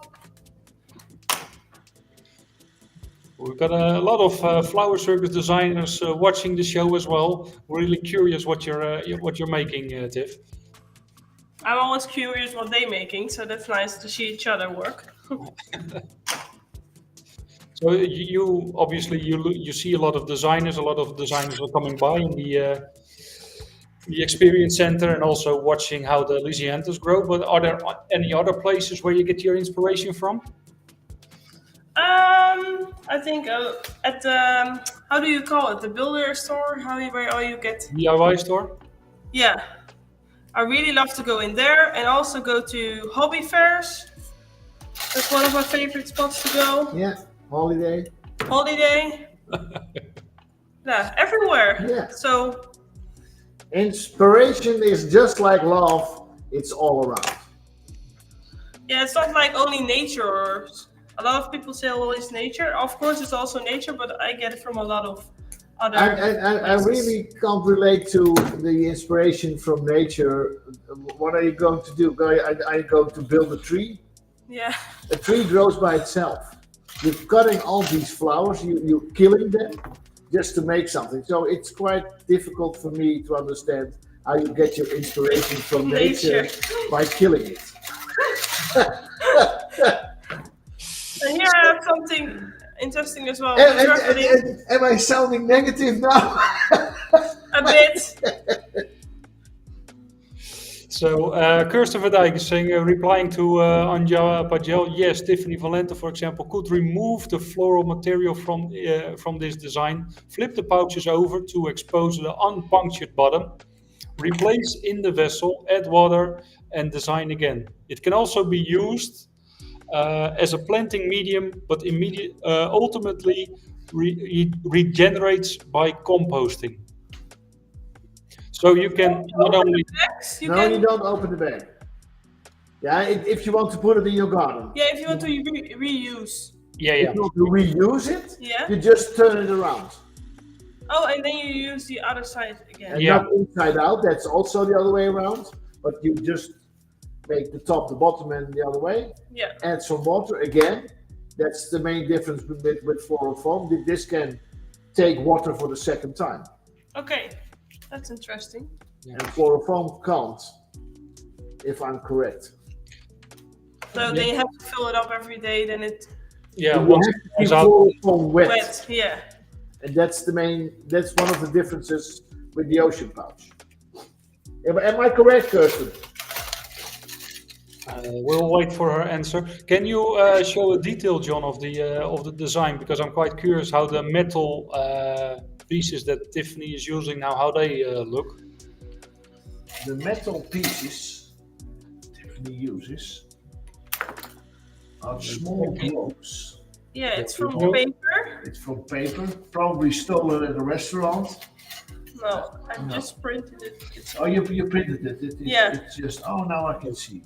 We've got a lot of flower circus designers watching the show as well. We're really curious what you're making, Tiff. I'm always curious what they're making, so that's nice to see each other work. So you obviously you see a lot of designers. A lot of designers are coming by in the experience center and also watching how the Lysianthus grow. But are there any other places where you get your inspiration from? I think at the how do you call it? The builder store? Where all you get? DIY store? Yeah, I really love to go in there and also go to hobby fairs. That's one of my favorite spots to go. Yeah, holiday. Holiday. Yeah, everywhere. Yeah. So Inspiration is just like love, it's all around. yeah, it's not like only nature. Or a lot of people say, well, it's nature. Of course, it's also nature, but I get it from a lot of other. I really can't relate to the inspiration from nature. What are you going to do? Are you going to build a tree? Yeah. A tree grows by itself. You're cutting all these flowers, you're killing them just to make something. So it's quite difficult for me to understand how you get your inspiration from nature by killing it. And here I have something interesting as well. Am I sounding negative now? A bit. So Kirsten van Dijk is saying, replying to Anja Pagel, yes, Tiffany van Lenten, for example, could remove the floral material from this design, flip the pouches over to expose the unpunctured bottom, replace in the vessel, add water, and design again. It can also be used as a planting medium, but ultimately regenerates by composting. So you can not only... You don't open the bag. Yeah, if you want to put it in your garden. Yeah, if you want to reuse. Yeah. If you want to reuse it, Yeah. you just turn it around. Oh, and then you use the other side again. And not inside out, that's also the other way around. But you just make the top, the bottom, and the other way. Yeah. Add some water again. That's the main difference with floral foam. This can take water for the second time. Okay, that's interesting. And floral foam can't, if I'm correct. So they have to fill it up every day, then it once it comes out, floral foam wet. Yeah. And that's one of the differences with the ocean pouch. Am I correct, Kirsten? we'll wait for her answer. Can you show a detail, John, of the design? Because I'm quite curious how the metal pieces that Tiffany is using now, how they look. The metal pieces Tiffany uses are small globes. Yeah, it's from paper. It's from paper, probably stolen at a restaurant. No, I just printed it. Oh, you printed it. It's just, now I can see.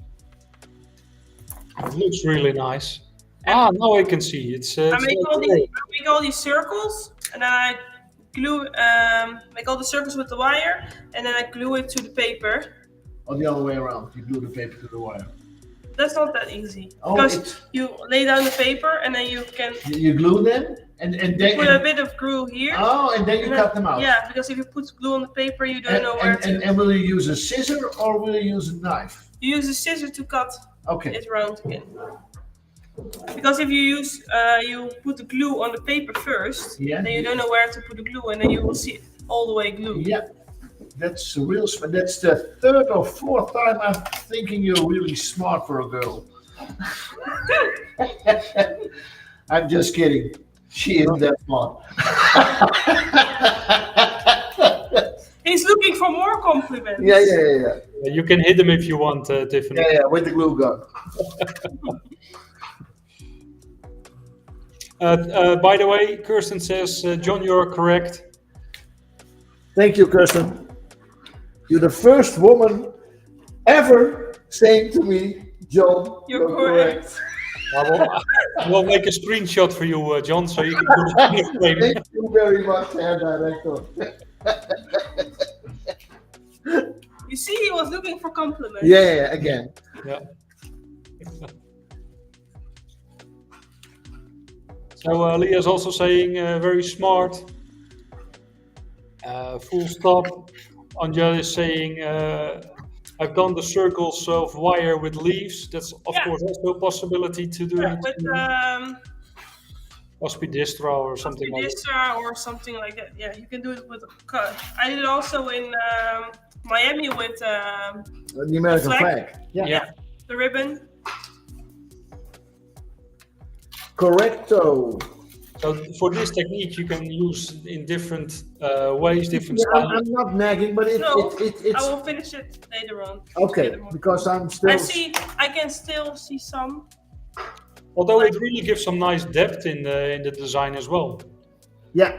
It looks really nice. Now I can see. I make all these circles, and then I glue, make all the circles with the wire, and then I glue it to the paper. Or the other way around, you glue the paper to the wire. That's not that easy. Because you lay down the paper, and then you can... You glue them, and then... Put a bit of glue here. Oh, and then you cut them out. Yeah, because if you put glue on the paper, you don't know where to... And will you use a scissor, or will you use a knife? You use a scissor to cut it round again. Because if you use, you put the glue on the paper first, then you don't know where to put the glue, and then you will see it all the way glued. Yeah, that's that's the third or fourth time I'm thinking you're really smart for a girl. I'm just kidding. She isn't that smart. He's looking for more compliments. Yeah. You can hit them if you want, Tiffany. Yeah, with the glue gun. By the way, Kirsten says, John, you're correct. Thank you, Kirsten. You're the first woman ever saying to me, John, you're correct. I will make a screenshot for you, John, so you can put it in your frame. Thank you very much, Herr Director. You see, he was looking for compliments. Yeah, again. Yeah. So Leah's also saying very smart. Full stop. Anja is saying I've done the circles of wire with leaves. That's of course also a possibility to do it. With Aspidistra or something like that. Aspidistra or something like that. Yeah, you can do it with a cut. I did it also in Miami with the American flag. Yeah. The ribbon. Correcto. So for this technique, you can use in different ways, different Yeah, styles. I'm not nagging, but No, it's I will finish it later on. okay Later on. because I'm still. I can still see some. Although it really gives some nice depth in the design as well. Yeah.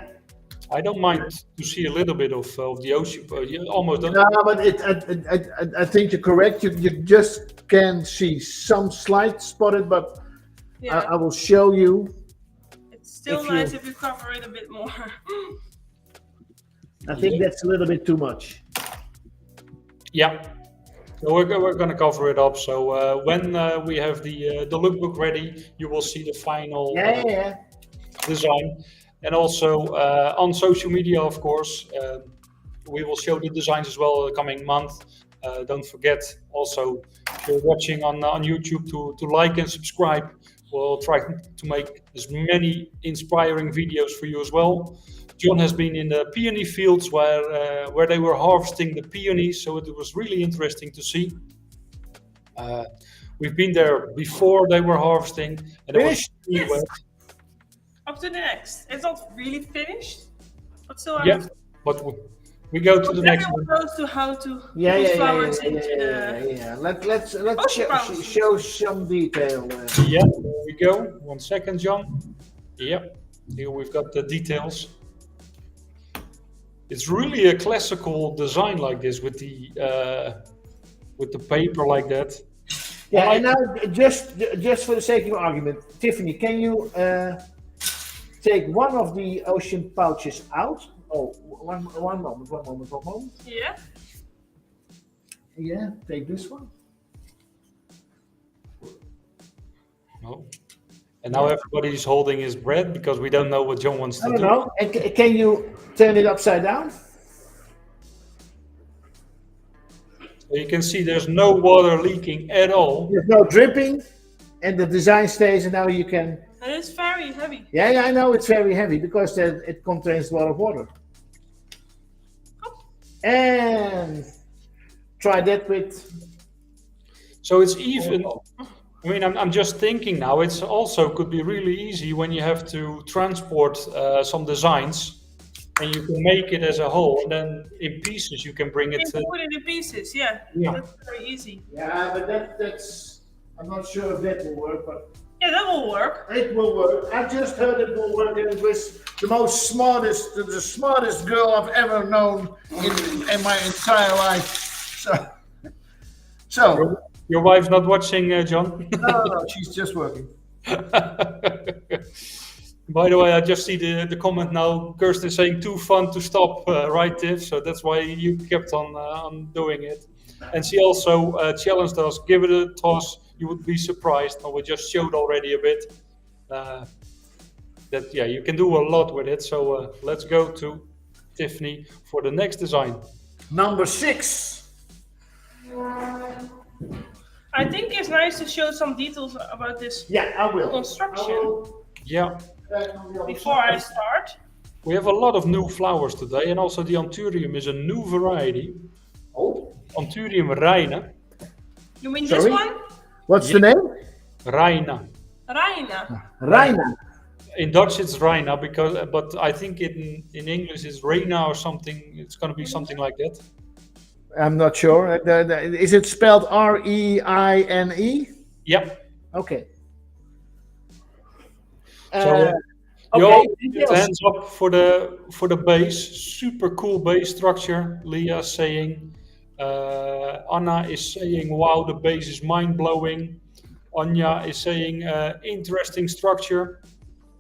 I don't mind to see a little bit of the ocean, almost. No, but I think you're correct. You just can see some slight spotted, but Yeah, I will show you. it's still if you- nice if you cover it a bit more. I think that's a little bit too much. Yeah. So we're going to cover it up. So when we have the lookbook ready, you will see the final Yeah. design. And also on social media, of course, we will show the designs as well the coming month. Don't forget also, if you're watching on YouTube, to like and subscribe. We'll try to make as many inspiring videos for you as well. John has been in the peony fields where they were harvesting the peonies, so it was really interesting to see. We've been there before they were harvesting, and it was really Yes. wet. Up to the next. It's not really finished, but still. Yeah, but we go to the next Everyone one. knows to how to Yeah. put flowers into the. Yeah. Let's Flowers. show some detail. Yeah, there we go. 1 second, John. Yeah, here we've got the details. It's really a classical design like this with the paper like that. Yeah, I and now just for the sake of argument, Tiffany, can you take one of the ocean pouches out? Oh, one moment. Yeah. Yeah, take this one. No. And now everybody's holding his breath because we don't know what John wants to I don't do. know. And can you turn it upside down? So you can see there's no water leaking at all. There's no dripping, and the design stays. And now you can. And it's very heavy. Yeah, I know it's very heavy because it contains a lot of water. And try that with. So it's even. I mean, I'm just thinking now. It's also could be really easy when you have to transport some designs, and you can make it as a whole, and then in pieces you can bring You it. can put it in pieces. Yeah. Yeah. That's very easy. Yeah, but that's. I'm not sure if that will work, but Yeah, that will work. it will work. I just heard it will work, and it was the smartest girl I've ever known in my entire life. So Your wife's not watching, John. no, she's just working. By the way, I just see the comment now. Kirsten is saying too fun to stop, right, Tiff? So that's why you kept on doing it. And she also challenged us, give it a toss. You would be surprised. And we just showed already a bit that, yeah, you can do a lot with it. So let's go to Tiffany for the next design. Number 6. I think it's nice to show some details about this Yeah, I will. construction Yeah, before I start. we have a lot of new flowers today. And also the Anthurium is a new variety. Oh, Anthurium reina. You mean Sorry? this one? what's the name? Reina. Reina. Reina. In Dutch it's Reina, but I think in English it's Reina or something. It's going to be something like that. I'm not sure. Is it spelled R-E-I-N-E? Yep. Okay. So you okay, all details. put hands up for the base. Super cool base structure. Leah is saying. Anna is saying, "Wow, the base is mind blowing." Anya is saying, "Interesting structure."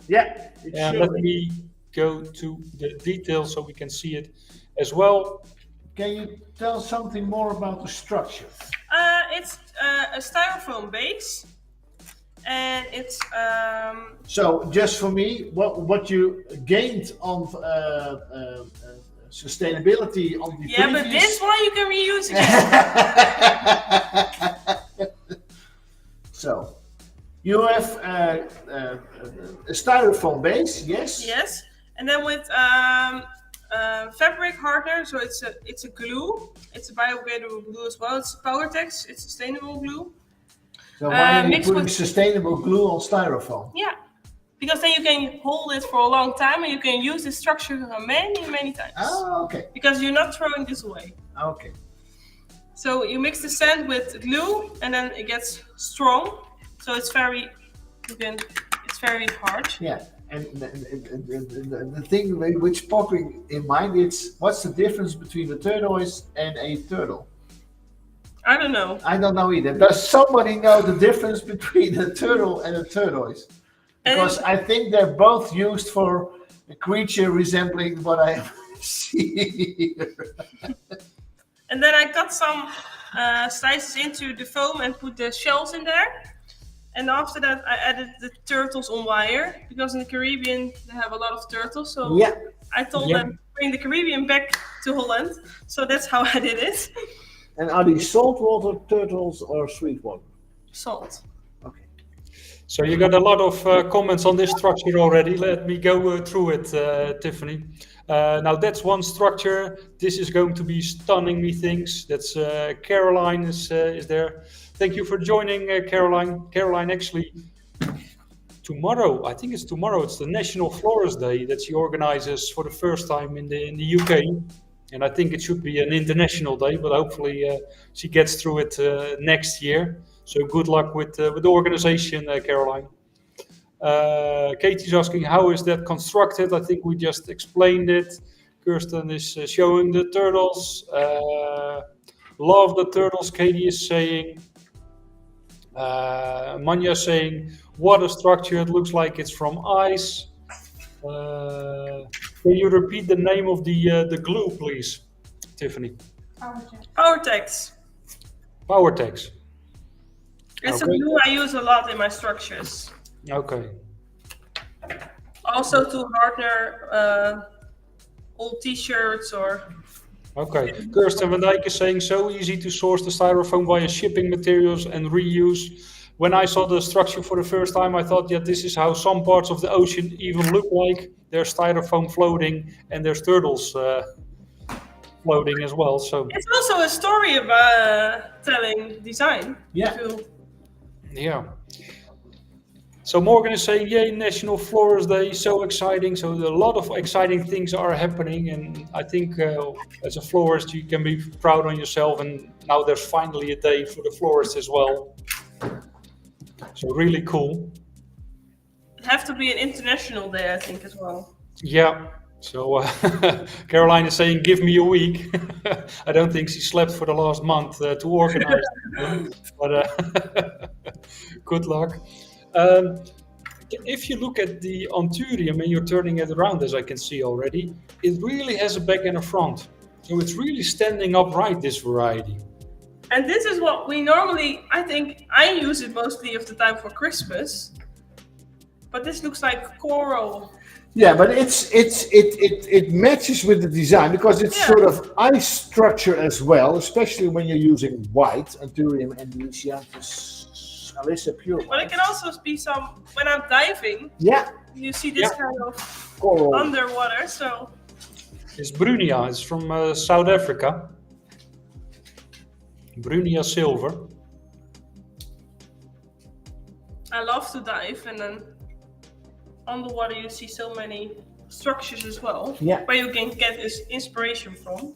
Yeah. And let me go to the details so we can see it as well. Can you tell something more about the structure? It's a styrofoam base, and it's So, just for me, what you gained on sustainability on the yeah, but previous... this one you can reuse again. So, you have a styrofoam base, yes? Yes, and then with fabric hardener, so it's a glue. It's a biodegradable glue as well. It's Powertex. It's sustainable glue. So why are you mixed putting with- sustainable glue on styrofoam? Yeah, because then you can hold it for a long time and you can use this structure many times. Oh, okay. Because you're not throwing this away. Okay. So you mix the sand with glue and then it gets strong. So it's very hard. Yeah. And the thing which popping in mind is, what's the difference between a turquoise and a turtle? I don't know. I don't know either. Does somebody know the difference between a turtle and a turquoise? Because I think they're both used for a creature resembling what I see here. And then I cut some slices into the foam and put the shells in there. And after that, I added the turtles on wire, because in the Caribbean they have a lot of turtles. So Yeah. I told them bring the Caribbean back to Holland. So that's how I did it. And are these saltwater turtles or sweetwater? Salt. Okay. So you got a lot of comments on this structure already. Let me go through it, Tiffany. Now that's one structure. This is going to be stunning, methinks. That's Caroline is there. Thank you for joining, Caroline. Caroline, actually, tomorrow, I think it's tomorrow, it's the National Florist Day that she organizes for the first time in the UK. And I think it should be an international day, but hopefully she gets through it next year. So good luck with the organization, Caroline. Katie's asking, how is that constructed? I think we just explained it. Kirsten is showing the turtles. Love the turtles, Katie is saying. Manya saying, what a structure, it looks like it's from ice. Can you repeat the name of the glue, please, Tiffany? PowerTex. PowerTex. It's a glue I use a lot in my structures. Okay. Also to hardener old t-shirts or... Okay. Kirsten van Dijk is saying, so easy to source the styrofoam via shipping materials and reuse. When I saw the structure for the first time, I thought, yeah, this is how some parts of the ocean even look like. There's styrofoam floating and there's turtles floating as well. So it's also a story about telling design. Yeah. Yeah. So Morgan is saying, yay, National Florist Day, so exciting. So a lot of exciting things are happening. And I think as a florist, you can be proud on yourself. And now there's finally a day for the florists as well. So really cool. It have to be an international day, I think, as well. Yeah. So Caroline is saying, give me a week. I don't think she slept for the last month to organize. But good luck. If you look at the Anturium and you're turning it around, as I can see already, it really has a back and a front. So it's really standing upright, this variety. And this is what we normally, I think, I use it mostly of the time for Christmas. But this looks like coral. Yeah, but it matches with the design because it's sort of ice structure as well, especially when you're using white Anturium and Alyssa Pure. But it can also be some, when I'm diving, you see this kind of coral underwater, so. It's Brunia, it's from South Africa. Brunia silver. I love to dive, and then underwater you see so many structures as well, where you can get this inspiration from.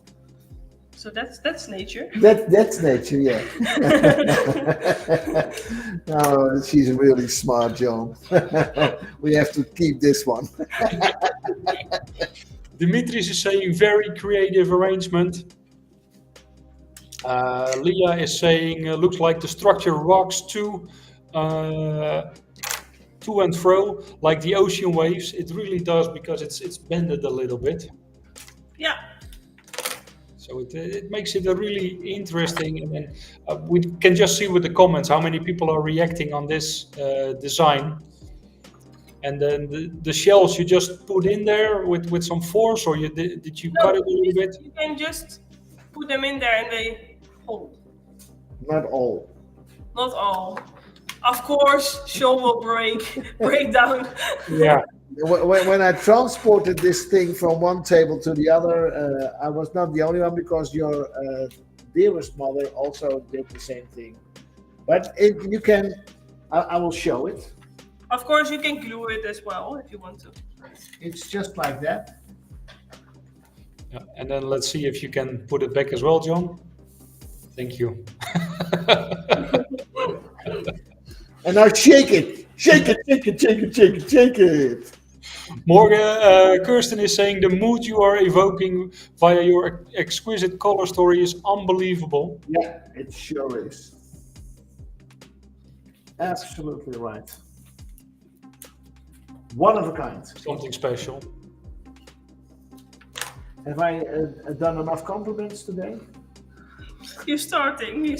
So that's nature. That's nature, yeah. Oh, she's really smart, John. We have to keep this one. Dimitris is saying very creative arrangement. Leah is saying looks like the structure rocks to and fro like the ocean waves. It really does because it's bended a little bit. Yeah. So it makes it a really interesting, and then we can just see with the comments how many people are reacting on this design. And then the shells you just put in there with some force, or did you cut it a little bit? You can just put them in there and they hold. Not all. Not all. Of course, Sean will break down. Yeah. When I transported this thing from one table to the other, I was not the only one because your dearest mother also did the same thing. But you can, I will show it. Of course, you can glue it as well if you want to. It's just like that. Yeah. And then let's see if you can put it back as well, John. Thank you. And now shake it. Shake it, shake it, shake it, shake it, shake it. Morgan, Kirsten is saying the mood you are evoking via your exquisite color story is unbelievable. Yeah, it sure is. Absolutely right. One of a kind. Something special. Have I done enough compliments today? You're starting. And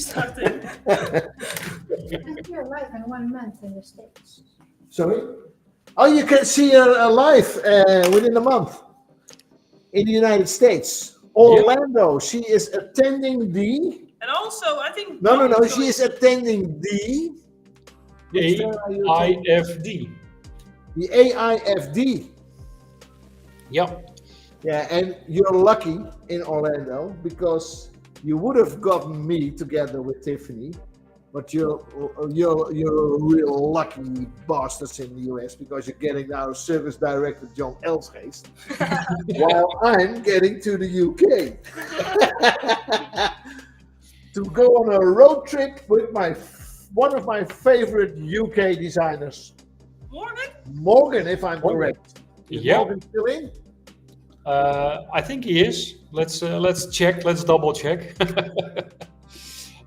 you're live in 1 month in the States. Sorry? Oh, you can see her live within a month in the United States. Orlando. She is attending the... And also, I think... No. She is attending the... AIFD. The AIFD. Yep. Yeah, and you're lucky in Orlando because you would have gotten me together with Tiffany, but you're real lucky bastards in the US because you're getting our Circus director John Elsgeest, while I'm getting to the UK to go on a road trip with one of my favorite UK designers, Morgan, if I'm correct. Is Morgan still in? I think he is. Let's check. Let's double check.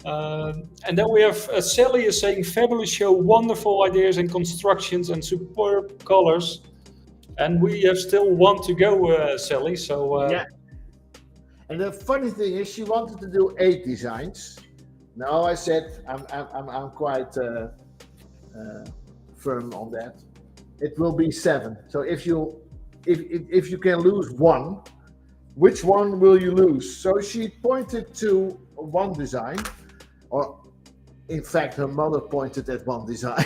And then we have Sally is saying fabulous show, wonderful ideas and constructions and superb colors. And we have still one to go, Sally. So yeah. And the funny thing is, she wanted to do 8 designs. Now I said I'm quite firm on that. It will be 7. So if you can lose one, which one will you lose? So she pointed to one design, or in fact, her mother pointed at one design.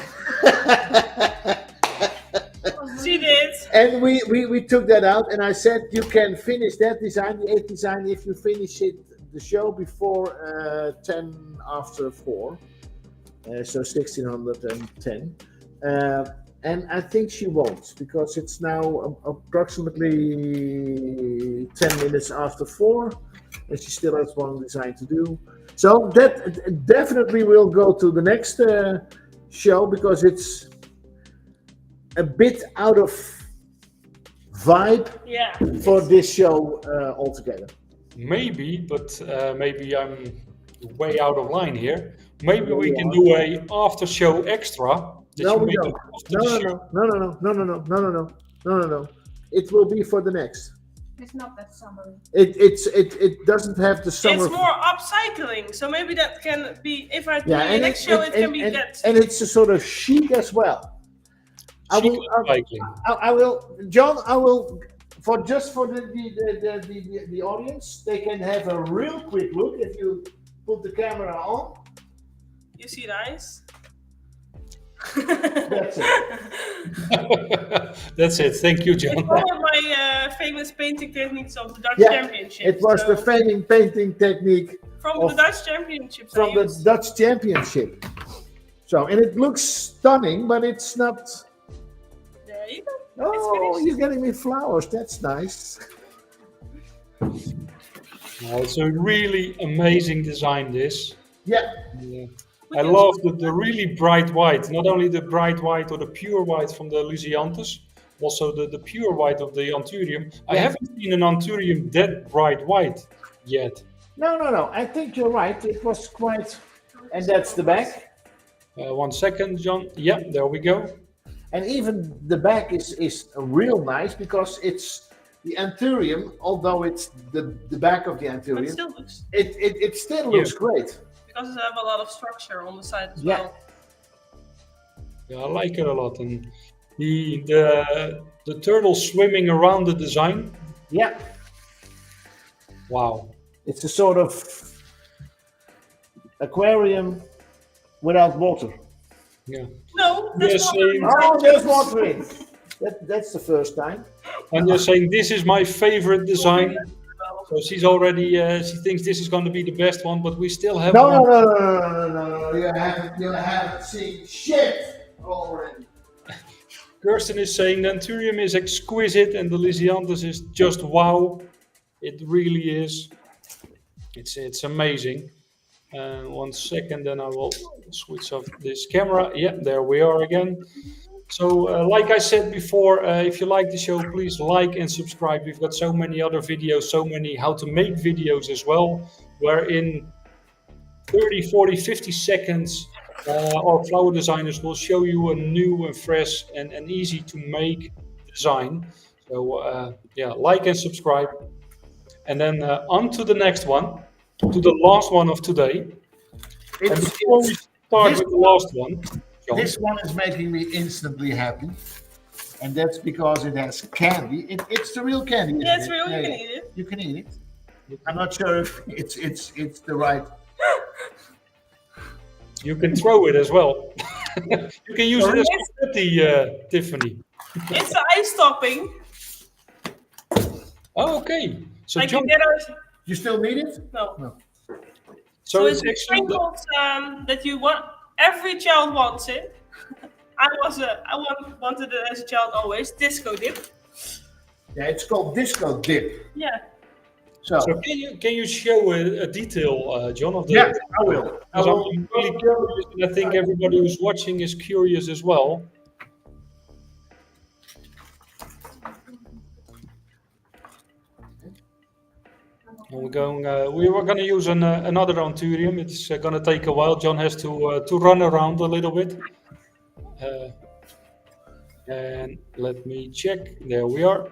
She did. And we took that out, and I said you can finish that design, the 8th design, if you finish the show before 10 after 4, so 1610. And I think she won't, because it's now approximately 10 minutes after 4, and she still has one design to do. So that definitely will go to the next show, because it's a bit out of vibe for this show altogether. maybe, but maybe I'm way out of line here. Maybe we can do a after show extra. No, we don't. No. It will be for the next. It's not that summery. It doesn't have the summer. It's more upcycling, so maybe that can be. If I do the next show, it can be that. And it's a sort of chic as well. I will, John. I will for the audience. They can have a real quick look if you put the camera on. You see the eyes? That's it. That's it. Thank you, John. It's one of my famous painting techniques of the Dutch Championship. It was the famous painting technique from the Dutch Championship. From the Dutch Championship. So, and it looks stunning, but it's not. There you go. Oh, you're getting me flowers. That's nice. Well, it's a really amazing design, this. Yeah. I love the really bright white, not only the bright white or the pure white from the Lusianthus, also the pure white of the Anthurium. Yeah. I haven't seen an Anthurium that bright white yet. No. I think you're right. It was quite... And that's the back. 1 second, John. Yeah, there we go. And even the back is real nice because it's the Anthurium, although it's the back of the Anthurium. It still looks great. Because it have a lot of structure on the side as well. Yeah, I like it a lot. And the turtle swimming around the design. Yeah. Wow. It's a sort of aquarium without water. Yeah. No, there's water. Oh, there's water in. That's the first time. And they're saying this is my favorite design. So she's already, she thinks this is going to be the best one, but we still have No. You haven't seen shit already. Kirsten is saying the Anthurium is exquisite and the Lysianthus is just wow. It really is. It's amazing. 1 second, then I will switch off this camera. Yeah, there we are again. So, like I said before, if you like the show, please like and subscribe. We've got so many other videos, so many how to make videos as well, where in 30, 40, 50 seconds, our flower designers will show you a new and fresh and easy to make design. So, yeah, like and subscribe. And then on to the next one, to the last one of today. And before we start with the last one, John. This one is making me instantly happy, and that's because it has candy. It's the real candy. Yeah, it's isn't real. it? You can eat it. You can eat it. I'm not sure if it's the right. You can throw it as well. You can use it as confetti, Tiffany. It's the ice topping. Oh, okay. So, Like John, you get a, You still need it? no. No. So it's it's actually sprinkles that you want. Every child wants it. I wanted it as a child always. Disco dip. Yeah, it's called disco dip. Yeah. So, So can you show a detail, John, of the? yeah, I will. Because I'm really curious, and I think everybody who's watching is curious as well. And we were going to use another Anthurium. It's going to take a while. John has to run around a little bit. And let me check. There we are.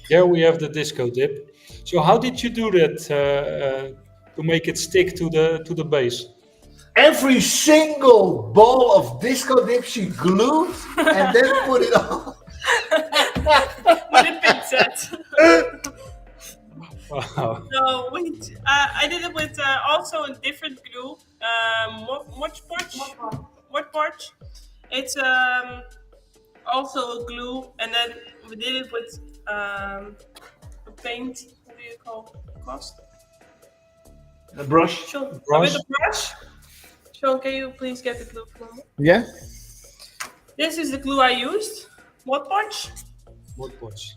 There we have the disco dip. So how did you do that to make it stick to the base? Every single ball of disco dip she glued and then put it on. With a pin set. Wow. So wait, I did it with also a different glue. Mod Podge. It's also a glue, and then we did it with a paint. What do you call it? Cloth? A brush. Sean, Brush. with a brush. Sean, can you please get the glue for me? Yeah. This is the glue I used. Mod Podge. Mod Podge.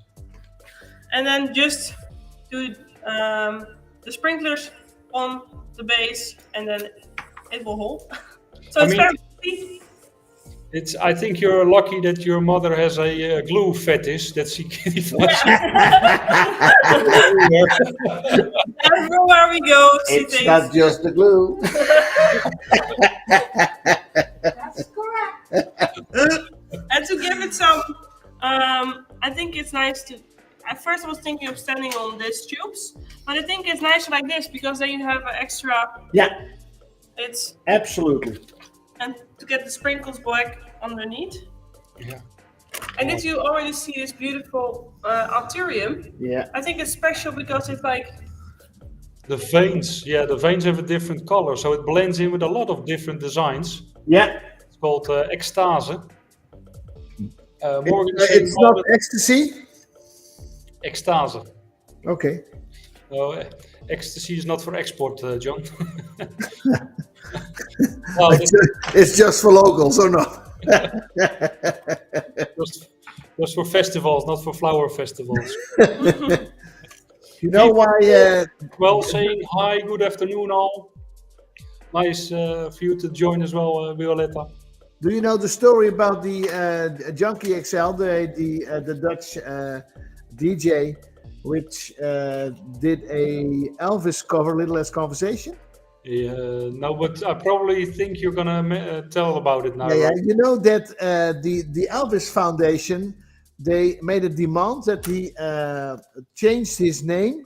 And then just do the sprinklers on the base, and then it will hold. So it's very easy. I think you're lucky that your mother has a glue fetish that she can Everywhere we go, she It's thinks. not just the glue. That's correct. And to give it some, I think it's nice to. At first, I was thinking of standing on these tubes, but I think it's nicer like this because then you have an extra. Yeah, It's absolutely. and to get the sprinkles black underneath. Yeah. And if you already see this beautiful Anthurium, Yeah. I think it's special because it's like The veins, yeah, the veins have a different color, so it blends in with a lot of different designs. Yeah. It's called extase. Morgan is saying It's not ecstasy. extase. Okay. Ecstasy is not for export, John. Well, It's just for locals, or not? just for festivals, not for flower festivals. You know why? Well, saying hi, good afternoon, all. Nice for you to join as well, Violetta. Do you know the story about the Junkie XL, the Dutch DJ, which did a Elvis cover, Little Less Conversation? No, but I probably think you're gonna tell about it now. Yeah, yeah. Right? You know that the Elvis Foundation, they made a demand that he changed his name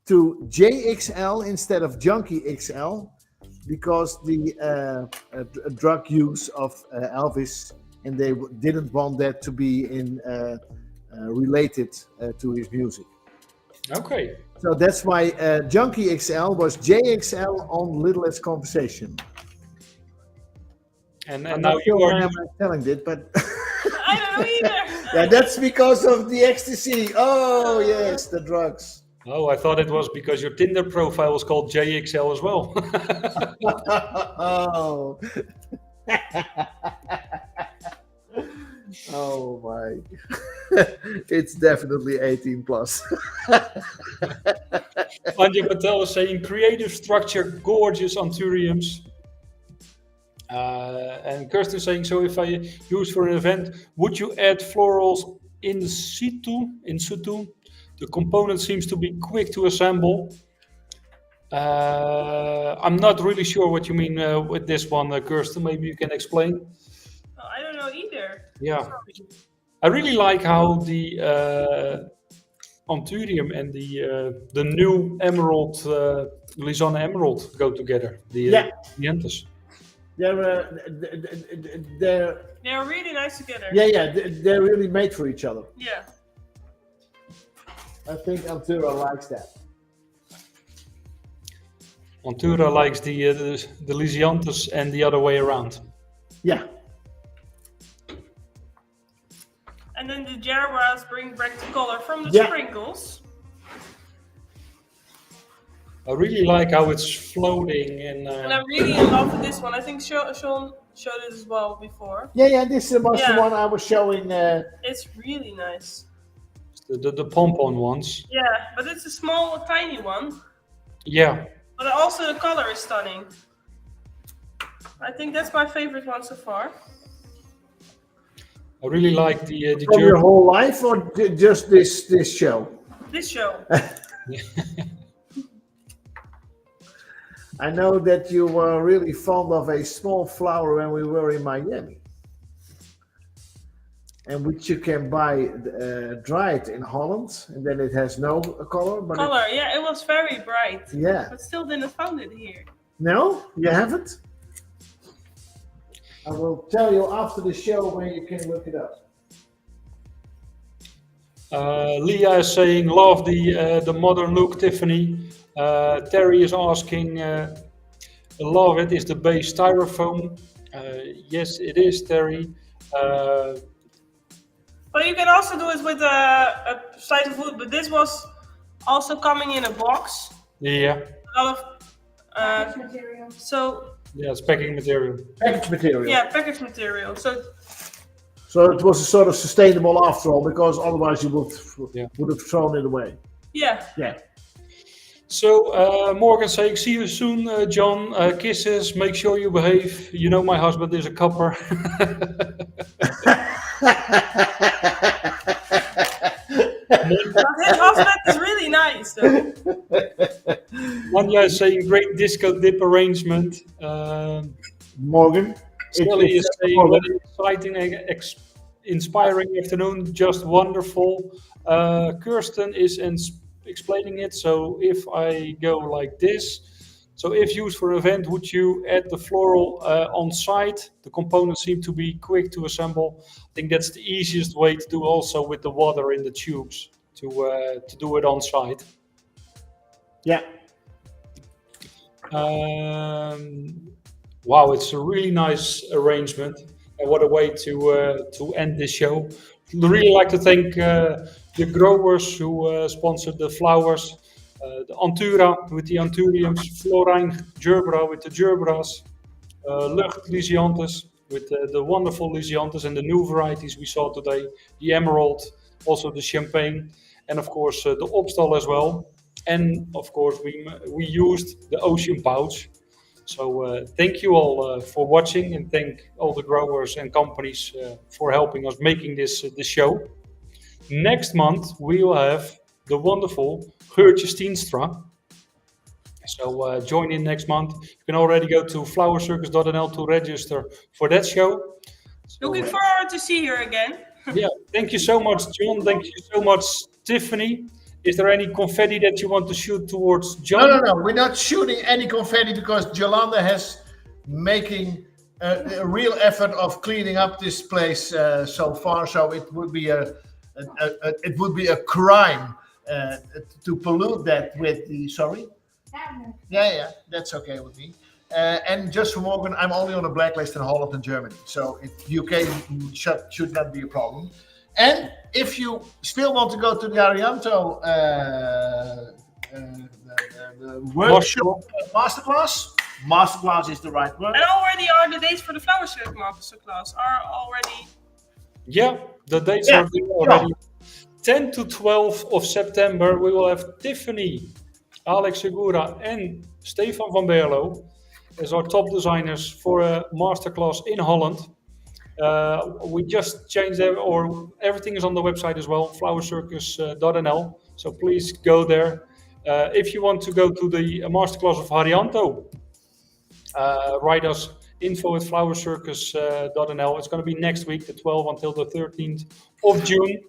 to JXL instead of Junkie XL because the drug use of Elvis, and they didn't want that to be related to his music. Okay. So that's why Junkie XL was JXL on Little Less Conversation. And I'm now not sure you why are. I'm telling it, but I don't know either. yeah, that's because of the ecstasy. Oh yes, the drugs. Oh, I thought it was because your Tinder profile was called JXL as well. Oh. Oh my. It's definitely 18 plus. Anja Patel is saying creative structure, gorgeous anthuriums. And Kirsten saying, so if I use for an event, would you add florals in situ? The component seems to be quick to assemble. I'm not really sure what you mean with this one, Kirsten. Maybe you can explain. Oh, I don't know either. Yeah. Sorry. I really like how the anthurium and the new emerald, Lisanne emerald, go together. The Entes. They're really nice together. They're really made for each other. Yeah. I think Antura likes that. Antura likes the Lysianthus and the other way around. Yeah. And then the gerbras bring back the color from the sprinkles. I really like how it's floating and I'm really in love with this one. I think Sean showed it as well before. Yeah, this was the one I was showing. It's really nice. The pom-pom ones. Yeah, but it's a small, tiny one. Yeah. But also the color is stunning. I think that's my favorite one so far. I really like the From your whole life or just this show? This show. I know that you were really fond of a small flower when we were in Miami. And which you can buy dried in Holland, and then it has no color. But yeah, it was very bright. Yeah. But still didn't find it here. No, you haven't? I will tell you after the show when you can look it up. Leah is saying, love the modern look, Tiffany. Terry is asking, love it, is the base styrofoam? Yes, it is, Terry. But you can also do it with a slice of wood, but this was also coming in a box. Yeah. A lot of Package material. so Yeah, it's packing material. Package material. yeah, package material. So it was a sort of sustainable after all, because otherwise you would have thrown it away. yeah. Yeah. So Morgan saying, see you soon, John. Kisses, make sure you behave. You know my husband is a cupper. But his husband is really nice though. Manya is saying, great disco dip arrangement. Morgan. Sally is saying, what an exciting, inspiring afternoon, just wonderful. Kirsten is explaining it. So if I go like this, so if used for an event, would you add the floral on site? The components seem to be quick to assemble. I think that's the easiest way to do also with the water in the tubes to do it on site. Yeah. Wow, it's a really nice arrangement. And what a way to end this show. I'd really like to thank the growers who sponsored the flowers. The Antura with the Anthuriums, Florijn Gerbera with the Gerberas, Lucht Lysianthus with the wonderful Lysianthus and the new varieties we saw today, the Emerald, also the Champagne, and of course the Opstal as well. And of course we used the Ocean Pouch. So thank you all for watching, and thank all the growers and companies for helping us making this show. Next month we will have the wonderful Geurtje Stienstra. So join in next month. You can already go to flowercircus.nl to register for that show. So, Looking forward to see you again. yeah, thank you so much, John. Thank you so much, Tiffany. Is there any confetti that you want to shoot towards John? No. We're not shooting any confetti because Jolanda has making a real effort of cleaning up this place so far. So it would be a crime to pollute that with the Yeah, that's okay with me. And just for Morgan, I'm only on a blacklist in Holland and Germany, so UK should not be a problem. And if you still want to go to the Arianto workshop masterclass is the right word. And already are the dates for the flower circle masterclass are already Yeah, the dates Yeah, are there already. 10 to 12 of September, we will have Tiffany, Alex Segura, and Stefan van Berlo as our top designers for a masterclass in Holland. We just changed or everything is on the website as well, flowercircus.nl. So please go there. If you want to go to the masterclass of Harianto, write us info@flowercircus.nl. It's going to be next week, the 12th until the 13th of June.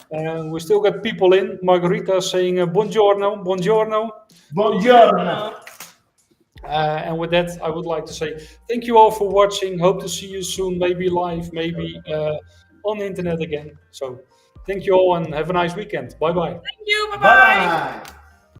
And we still got people in. Margarita saying buongiorno, buongiorno. Buongiorno. And with that, I would like to say thank you all for watching. Hope to see you soon, maybe live, maybe on the internet again. So thank you all and have a nice weekend. Bye-bye. Thank you. Bye-bye. Bye.